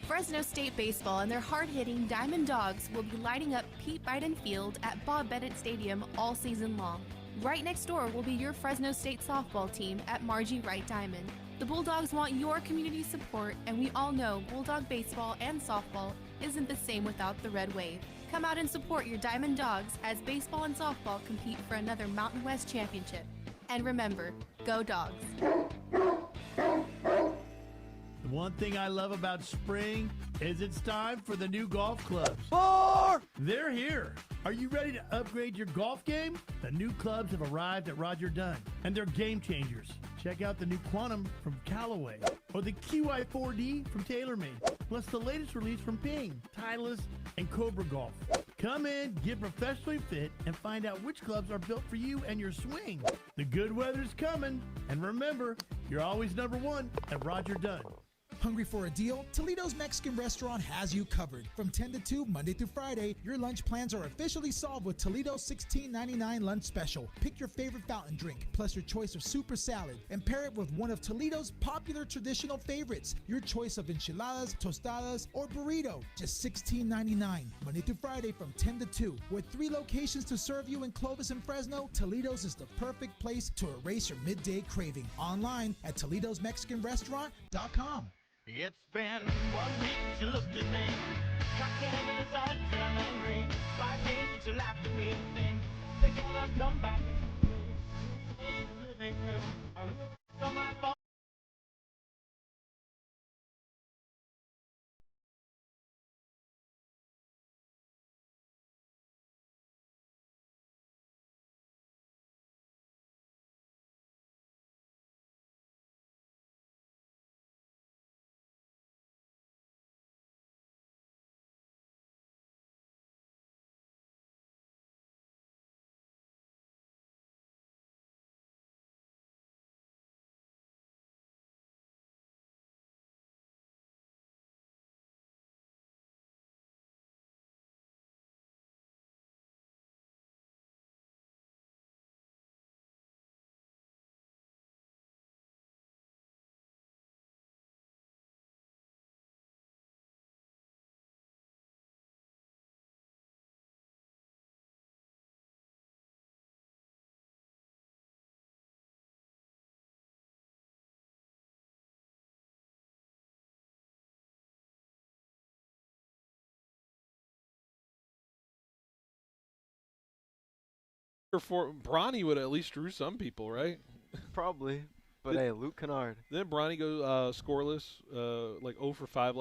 Speaker 23: Fresno State Baseball and their hard-hitting Diamond Dogs will be lighting up Pete Biden Field at Bob Bennett Stadium all season long. Right next door will be your Fresno State softball team at Margie Wright Diamond. The Bulldogs want your community support, and we all know Bulldog baseball and softball isn't the same without the Red Wave. Come out and support your Diamond Dogs as baseball and softball compete for another Mountain West championship. And remember, go Dogs.
Speaker 24: The one thing I love about spring is it's time for the new golf clubs. They're here. Are you ready to upgrade your golf game? The new clubs have arrived at Roger Dunn, and they're game changers. Check out the new Quantum from Callaway, or the QI4D from TaylorMade, plus the latest release from Ping, Titleist, and Cobra Golf. Come in, get professionally fit, and find out which clubs are built for you and your swing. The good weather's coming, and remember, you're always number one at Roger Dunn.
Speaker 25: Hungry for a deal? Toledo's Mexican Restaurant has you covered. From 10 to 2, Monday through Friday, your lunch plans are officially solved with Toledo's $16.99 lunch special. Pick your favorite fountain drink, plus your choice of super salad, and pair it with one of Toledo's popular traditional favorites. Your choice of enchiladas, tostadas, or burrito. Just $16.99. Monday through Friday from 10 to 2. With 3 locations to serve you in Clovis and Fresno, Toledo's is the perfect place to erase your midday craving. Online at ToledosMexicanRestaurant.com.
Speaker 18: It's been 1 week, you looked at me. Cocked your head aside, German ring. 5 days, you laughed at me, thing. They cannot come back. Living room. So my fault.
Speaker 1: For Bronny would at least drew some people, right?
Speaker 2: Probably. But hey, Luke Kennard.
Speaker 1: Didn't Bronny go scoreless, like 0 for 5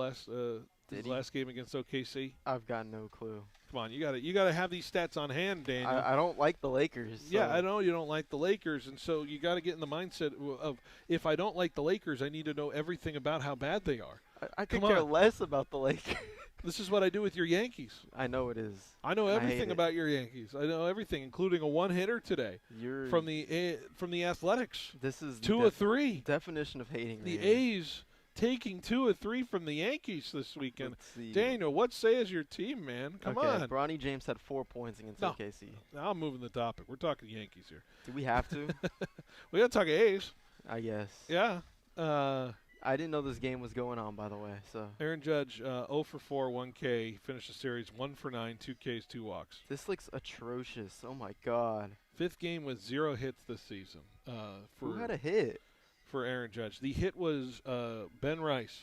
Speaker 1: his last game against OKC?
Speaker 2: I've got no clue.
Speaker 1: Come on, you gotta have these stats on hand, Daniel.
Speaker 2: I don't like the Lakers. So.
Speaker 1: Yeah, I know you don't like the Lakers, and so you got to get in the mindset of if I don't like the Lakers, I need to know everything about how bad they are.
Speaker 2: I could care less about the Lakers.
Speaker 1: This is what I do with your Yankees.
Speaker 2: I know it is.
Speaker 1: I know everything about your Yankees. I know everything, including a one-hitter today from the Athletics.
Speaker 2: This is
Speaker 1: 2 of 3.
Speaker 2: Definition of hating.
Speaker 1: The A's taking 2 of 3 from the Yankees this weekend. Daniel, what says your team, man? Come on.
Speaker 2: Bronny James had 4 points against OKC.
Speaker 1: Now I'm moving the topic. We're talking Yankees here.
Speaker 2: Do we have to?
Speaker 1: We got to talk A's.
Speaker 2: I guess.
Speaker 1: Yeah.
Speaker 2: I didn't know this game was going on, by the way. So
Speaker 1: Aaron Judge, 0 for 4, 1K, finished the series 1 for 9, 2 Ks, 2 walks.
Speaker 2: This looks atrocious. Oh my God.
Speaker 1: 5th game with 0 hits this season.
Speaker 2: Who had a hit?
Speaker 1: For Aaron Judge. The hit was Ben Rice.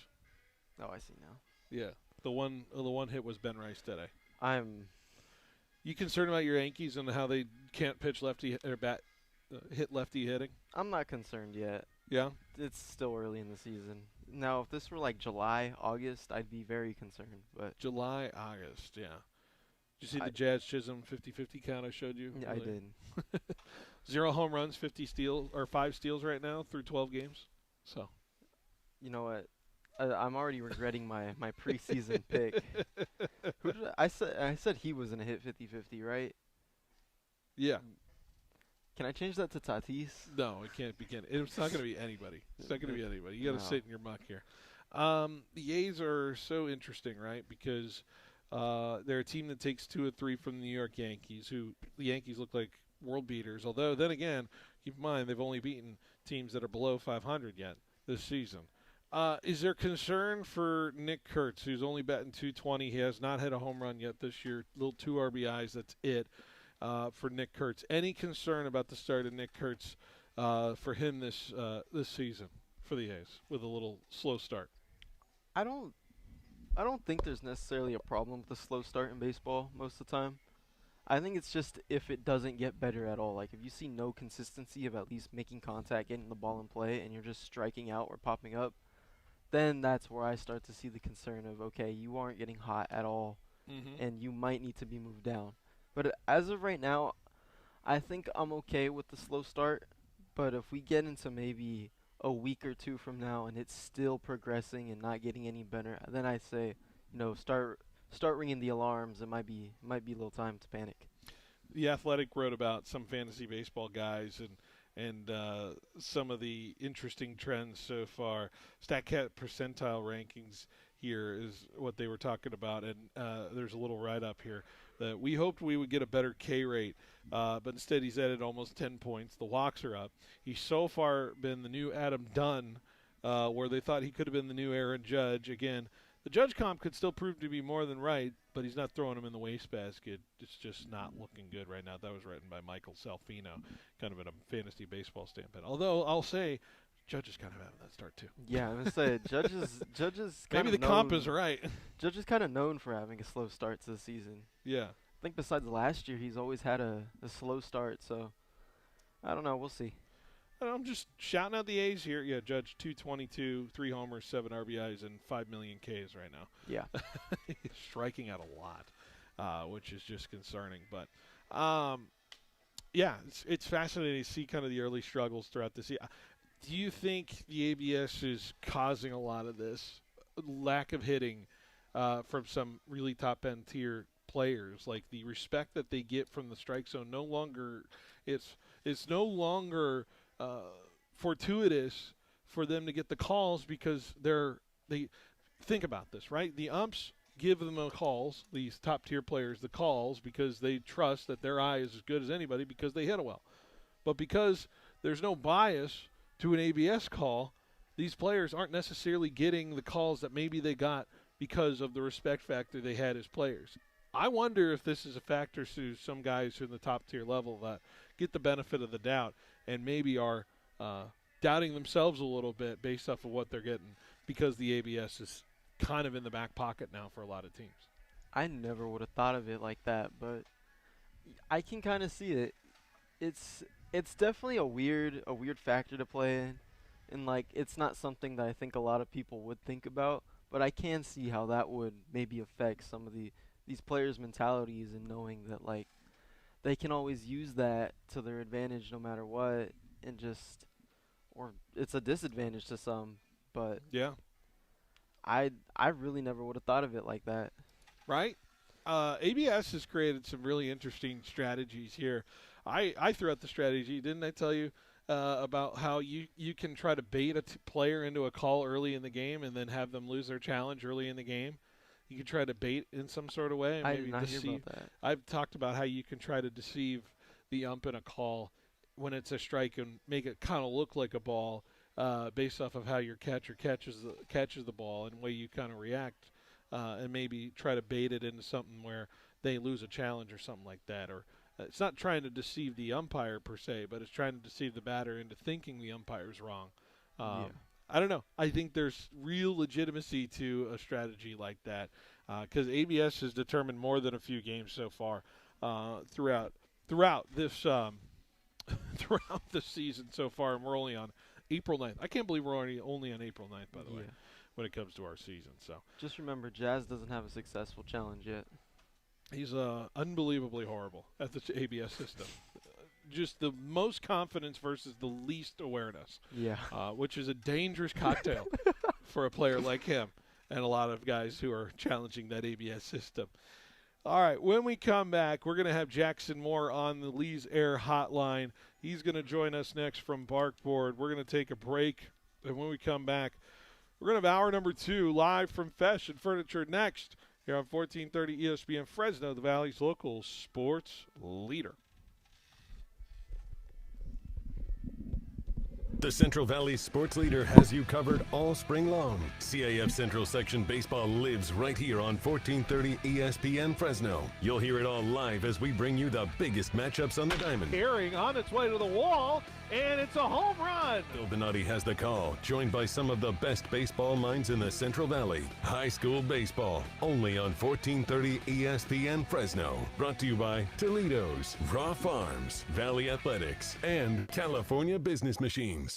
Speaker 2: Oh, I see now.
Speaker 1: Yeah, the one hit was Ben Rice today.
Speaker 2: You
Speaker 1: concerned about your Yankees and how they can't pitch lefty or hit lefty hitting?
Speaker 2: I'm not concerned yet.
Speaker 1: Yeah?
Speaker 2: It's still early in the season. Now, if this were like July, August, I'd be very concerned. But
Speaker 1: July, August, yeah. Did you see the Jazz Chisholm 50-50 count I showed you?
Speaker 2: Yeah, I did.
Speaker 1: 0 home runs, 50 steals, or 5 steals right now through 12 games. So,
Speaker 2: you know what? I'm already regretting my preseason pick. Who did I said he was gonna hit 50-50, right?
Speaker 1: Yeah.
Speaker 2: Can I change that to Tatis?
Speaker 1: No, it can't be. It's not going to be anybody. It's not going to be anybody. You got to sit in your muck here. The A's are so interesting, right? Because they're a team that takes 2 of 3 from the New York Yankees, who the Yankees look like world beaters. Although, then again, keep in mind they've only beaten teams that are below 500 yet this season. Is there concern for Nick Kurtz, who's only batting .220? He has not hit a home run yet this year. Little 2 RBIs. That's it. For Nick Kurtz. Any concern about the start of Nick Kurtz for him this season for the A's with a little slow start?
Speaker 2: I don't think there's necessarily a problem with the slow start in baseball most of the time. I think it's just if it doesn't get better at all. Like if you see no consistency of at least making contact, getting the ball in play, and you're just striking out or popping up, then that's where I start to see the concern of, okay, you aren't getting hot at all, and you might need to be moved down. But as of right now, I think I'm okay with the slow start. But if we get into maybe a week or 2 from now and it's still progressing and not getting any better, then I say, start ringing the alarms. It might be a little time to panic.
Speaker 1: The Athletic wrote about some fantasy baseball guys and some of the interesting trends so far. StatCat percentile rankings here is what they were talking about, and there's a little write-up here. That we hoped we would get a better K rate, but instead he's added almost 10 points. The walks are up. He's so far been the new Adam Dunn, where they thought he could have been the new Aaron Judge. Again, the Judge comp could still prove to be more than right, but he's not throwing him in the wastebasket. It's just not looking good right now. That was written by Michael Salfino, kind of in a fantasy baseball standpoint. Although I'll say Judge is kind of having that start too.
Speaker 2: Yeah, I'm gonna say Judge's
Speaker 1: maybe the comp is right.
Speaker 2: Judge is kind of known for having a slow start to the season.
Speaker 1: Yeah.
Speaker 2: I think besides last year, he's always had a slow start. So I don't know. We'll see.
Speaker 1: I'm just shouting out the A's here. Yeah, Judge 222, 3 homers, 7 RBIs, and 5 million Ks right now.
Speaker 2: Yeah.
Speaker 1: He's striking out a lot, which is just concerning. But, yeah, it's fascinating to see kind of the early struggles throughout the season. Do you think the ABS is causing a lot of this lack of hitting from some really top-end tier players? Like the respect that they get from the strike zone no longer it's no longer fortuitous for them to get the calls because they think about this, right? The umps give them the calls, these top-tier players the calls because they trust that their eye is as good as anybody because they hit it well. But because there's no bias to an ABS call, these players aren't necessarily getting the calls that maybe they got because of the respect factor they had as players. I wonder if this is a factor to some guys who are in the top-tier level that get the benefit of the doubt and maybe are doubting themselves a little bit based off of what they're getting because the ABS is kind of in the back pocket now for a lot of teams.
Speaker 2: I never would have thought of it like that, but I can kind of see it. It's definitely a weird factor to play in, and like it's not something that I think a lot of people would think about, but I can see how that would maybe affect some of these players' mentalities and knowing that like they can always use that to their advantage no matter what, and or it's a disadvantage to some, but
Speaker 1: yeah,
Speaker 2: I really never would have thought of it like that.
Speaker 1: Right? ABS has created some really interesting strategies here. I threw out the strategy, didn't I tell you, about how you can try to bait a player into a call early in the game and then have them lose their challenge early in the game? You can try to bait in some sort of way. And
Speaker 2: I
Speaker 1: maybe
Speaker 2: did not
Speaker 1: deceive.
Speaker 2: hear about that.
Speaker 1: I've talked about how you can try to deceive the ump in a call when it's a strike and make it kind of look like a ball based off of how your catcher catches the ball and the way you kind of react, and maybe try to bait it into something where they lose a challenge or something like that. Or it's not trying to deceive the umpire per se, but it's trying to deceive the batter into thinking the umpire's wrong. I don't know. I think there's real legitimacy to a strategy like that because ABS has determined more than a few games so far throughout this throughout the season so far, and we're only on April 9th. I can't believe we're only on April 9th, by the way, when it comes to our season. So
Speaker 2: just remember, Jazz doesn't have a successful challenge yet.
Speaker 1: He's unbelievably horrible at the ABS system. Just the most confidence versus the least awareness.
Speaker 2: Yeah.
Speaker 1: Which is a dangerous cocktail for a player like him and a lot of guys who are challenging that ABS system. All right, when we come back, we're going to have Jackson Moore on the Lee's Air Hotline. He's going to join us next from Barkboard. We're going to take a break, and when we come back, we're going to have hour number 2 live from Fesh and Furniture next here on 1430 ESPN Fresno, the Valley's local sports leader.
Speaker 4: The Central Valley Sports Leader has you covered all spring long. CAF Central Section Baseball lives right here on 1430 ESPN Fresno. You'll hear it all live as we bring you the biggest matchups on the diamond.
Speaker 1: Carrying on its way to the wall, and it's a home run.
Speaker 4: Bill Benatti has the call, joined by some of the best baseball minds in the Central Valley. High school baseball, only on 1430 ESPN Fresno. Brought to you by Toledo's, Raw Farms, Valley Athletics, and California Business Machines.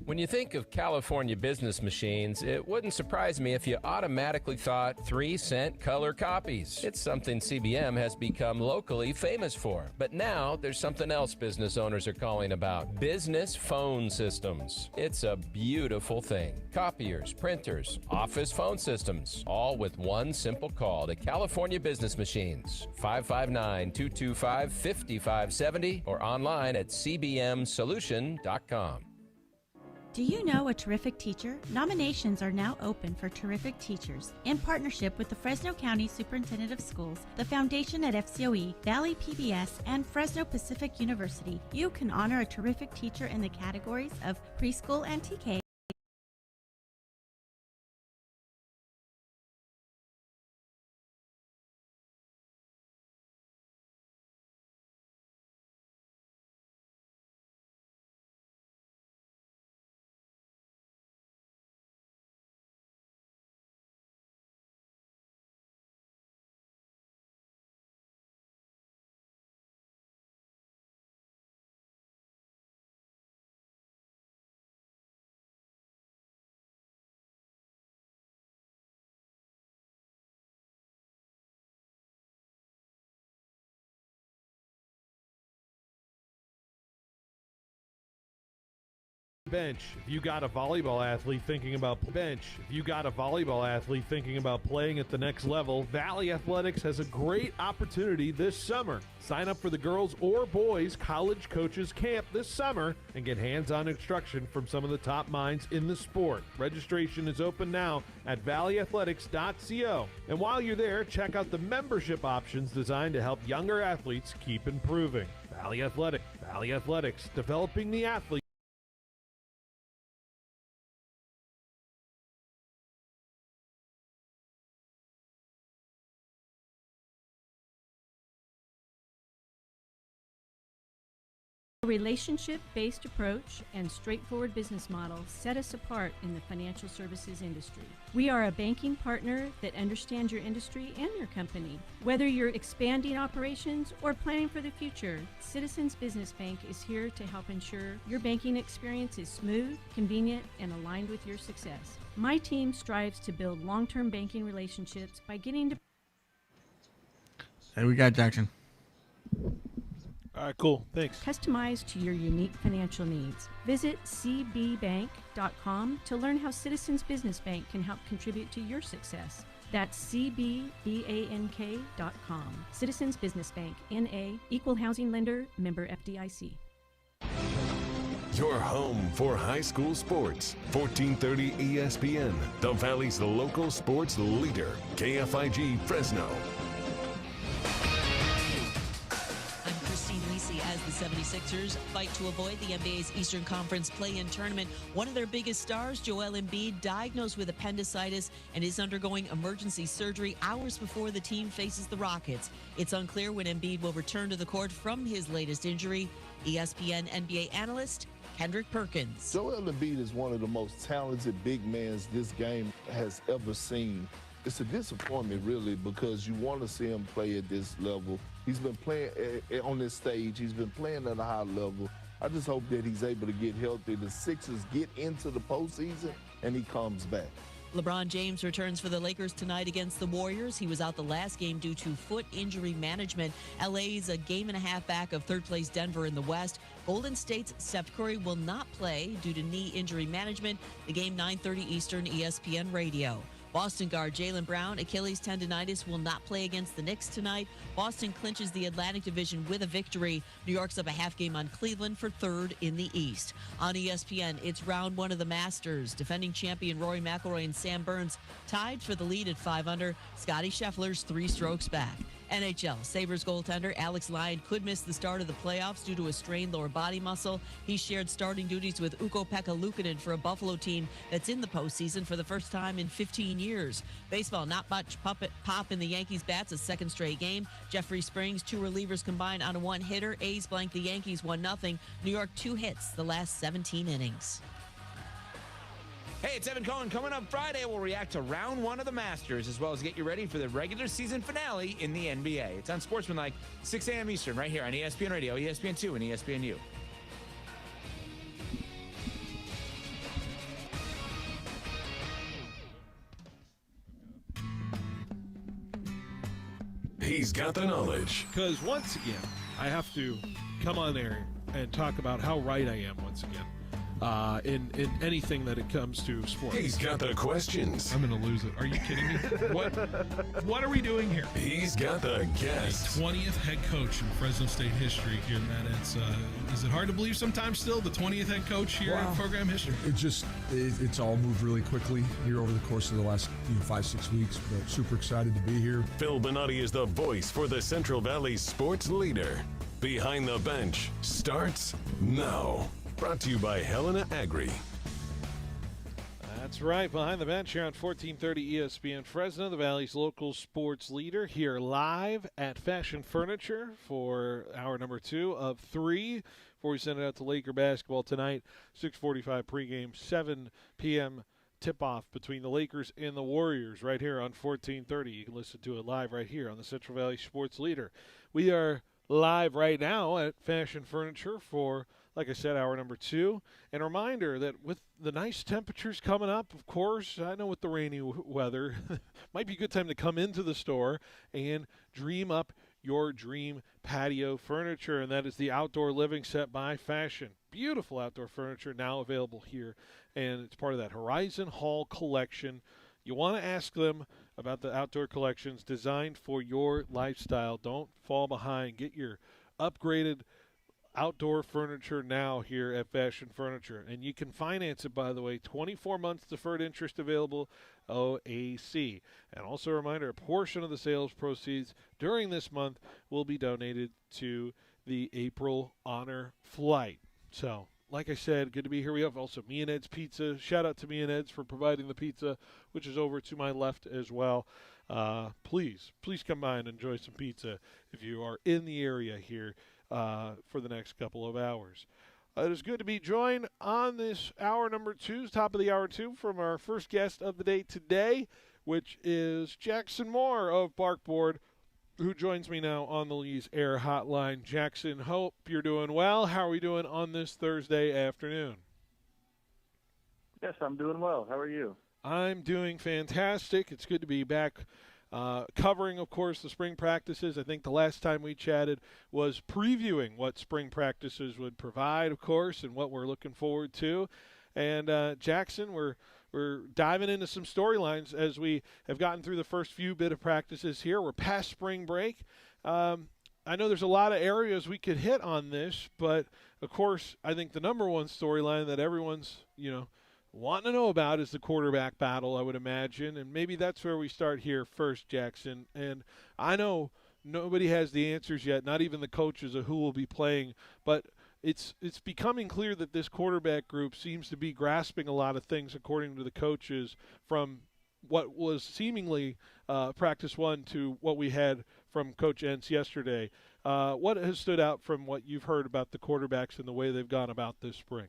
Speaker 3: When you think of California Business Machines, it wouldn't surprise me if you automatically thought 3-cent color copies. It's something CBM has become locally famous for. But now there's something else business owners are calling about: business phone systems. It's a beautiful thing. Copiers, printers, office phone systems, all with one simple call to California Business Machines. 559-225-5570 or online at cbmsolution.com.
Speaker 5: Do you know a terrific teacher? Nominations are now open for terrific teachers. In partnership with the Fresno County Superintendent of Schools, the Foundation at FCOE, Valley PBS, and Fresno Pacific University, you can honor a terrific teacher in the categories of preschool and TK,
Speaker 1: bench. If you got a volleyball athlete thinking about playing at the next level, Valley Athletics has a great opportunity this summer. Sign up for the girls or boys college coaches camp this summer and get hands-on instruction from some of the top minds in the sport. Registration is open now at valleyathletics.co. And while you're there, check out the membership options designed to help younger athletes keep improving. Valley Athletics, developing the athlete.
Speaker 6: A relationship-based approach and straightforward business model set us apart in the financial services industry. We are a banking partner that understands your industry and your company. Whether you're expanding operations or planning for the future, Citizens Business Bank is here to help ensure your banking experience is smooth, convenient, and aligned with your success. My team strives to build long-term banking relationships by getting to...
Speaker 7: Hey, we got Jackson.
Speaker 1: All right, cool. Thanks.
Speaker 6: Customized to your unique financial needs. Visit cbbank.com to learn how Citizens Business Bank can help contribute to your success. That's cbbank.com. Citizens Business Bank, N.A., Equal Housing Lender, member FDIC.
Speaker 4: Your home for high school sports. 1430 ESPN, the Valley's local sports leader. KFIG Fresno.
Speaker 8: As the 76ers fight to avoid the NBA's Eastern Conference play-in tournament, one of their biggest stars, Joel Embiid, diagnosed with appendicitis and is undergoing emergency surgery hours before the team faces the Rockets. It's unclear when Embiid will return to the court from his latest injury. ESPN NBA analyst Kendrick Perkins.
Speaker 9: Joel Embiid is one of the most talented big men this game has ever seen. It's a disappointment, really, because you want to see him play at this level. He's been playing on this stage. He's been playing at a high level. I just hope that he's able to get healthy. The Sixers get into the postseason, and he comes back.
Speaker 8: LeBron James returns for the Lakers tonight against the Warriors. He was out the last game due to foot injury management. LA's a game and a half back of third-place Denver in the West. Golden State's Steph Curry will not play due to knee injury management. The game 9:30 Eastern, ESPN Radio. Boston guard Jaylen Brown, Achilles tendonitis, will not play against the Knicks tonight. Boston clinches the Atlantic Division with a victory. New York's up a half game on Cleveland for third in the East. On ESPN, it's round one of the Masters. Defending champion Rory McIlroy and Sam Burns tied for the lead at 5 under. Scottie Scheffler's 3 strokes back. NHL, Sabres goaltender Alex Lyon could miss the start of the playoffs due to a strained lower body muscle. He shared starting duties with Ukko-Pekka Luukkonen for a Buffalo team that's in the postseason for the first time in 15 years. Baseball, not much pop in the Yankees' bats, a second straight game. Jeffrey Springs, 2 relievers combined on a 1-hitter. A's blank the Yankees 1-0. New York 2 hits the last 17 innings.
Speaker 10: Hey, it's Evan Cohen. Coming up Friday, we'll react to round one of the Masters, as well as get you ready for the regular season finale in the NBA. It's on Sportsmanlike, 6 a.m. Eastern, right here on ESPN Radio, ESPN2, and ESPNU.
Speaker 4: He's got the knowledge.
Speaker 1: Because once again, I have to come on there and talk about how right I am once again. In anything that it comes to sports.
Speaker 4: He's got the questions.
Speaker 26: I'm going to lose it. Are you kidding me? What are we doing here?
Speaker 4: He's got the guests.
Speaker 26: 20th head coach in Fresno State history here, Matt. Is it hard to believe sometimes still, the 20th head coach here in program history?
Speaker 27: It's all moved really quickly here over the course of the last 5-6 weeks, but super excited to be here.
Speaker 4: Phil Bonatti is the voice for the Central Valley sports leader. Behind the Bench starts now. Brought to you by Helena Agri.
Speaker 1: That's right. Behind the Bench here on 1430 ESPN Fresno, the Valley's local sports leader, here live at Fashion Furniture for hour number 2 of 3 before we send it out to Laker basketball tonight. 6:45 pregame, 7 p.m. tip-off between the Lakers and the Warriors right here on 1430. You can listen to it live right here on the Central Valley Sports Leader. We are live right now at Fashion Furniture for, like I said, hour number 2. And a reminder that with the nice temperatures coming up, of course, I know with the rainy weather, might be a good time to come into the store and dream up your dream patio furniture, and that is the Outdoor Living Set by Fashion. Beautiful outdoor furniture now available here, and it's part of that Horizon Hall collection. You want to ask them about the outdoor collections designed for your lifestyle. Don't fall behind. Get your upgraded outdoor furniture now here at Fashion Furniture. And you can finance it, by the way, 24 months deferred interest available, OAC. And also a reminder, a portion of the sales proceeds during this month will be donated to the April Honor Flight. So, like I said, good to be here. We have also Me and Ed's Pizza. Shout out to Me and Ed's for providing the pizza, which is over to my left as well. Please come by and enjoy some pizza if you are in the area here for the next couple of hours. It is good to be joined on this hour number 2, top of the hour 2, from our first guest of the day today, which is Jackson Moore of Barkboard, who joins me now on the Lee's Air Hotline. Jackson, hope you're doing well. How are we doing on this Thursday afternoon?
Speaker 11: Yes, I'm doing well. How are you?
Speaker 1: I'm doing fantastic. It's good to be back covering, of course, the spring practices. I think the last time we chatted was previewing what spring practices would provide, of course, and what we're looking forward to. And Jackson, we're diving into some storylines as we have gotten through the first few bit of practices here. We're past spring break. I know there's a lot of areas we could hit on this, but, of course, I think the number one storyline that everyone's, wanting to know about is the quarterback battle, I would imagine. And maybe that's where we start here first, Jackson. And I know nobody has the answers yet, not even the coaches of who will be playing, but it's becoming clear that this quarterback group seems to be grasping a lot of things, according to the coaches, from what was seemingly practice 1 to what we had from Coach Entz yesterday. What has stood out from what you've heard about the quarterbacks and the way they've gone about this spring?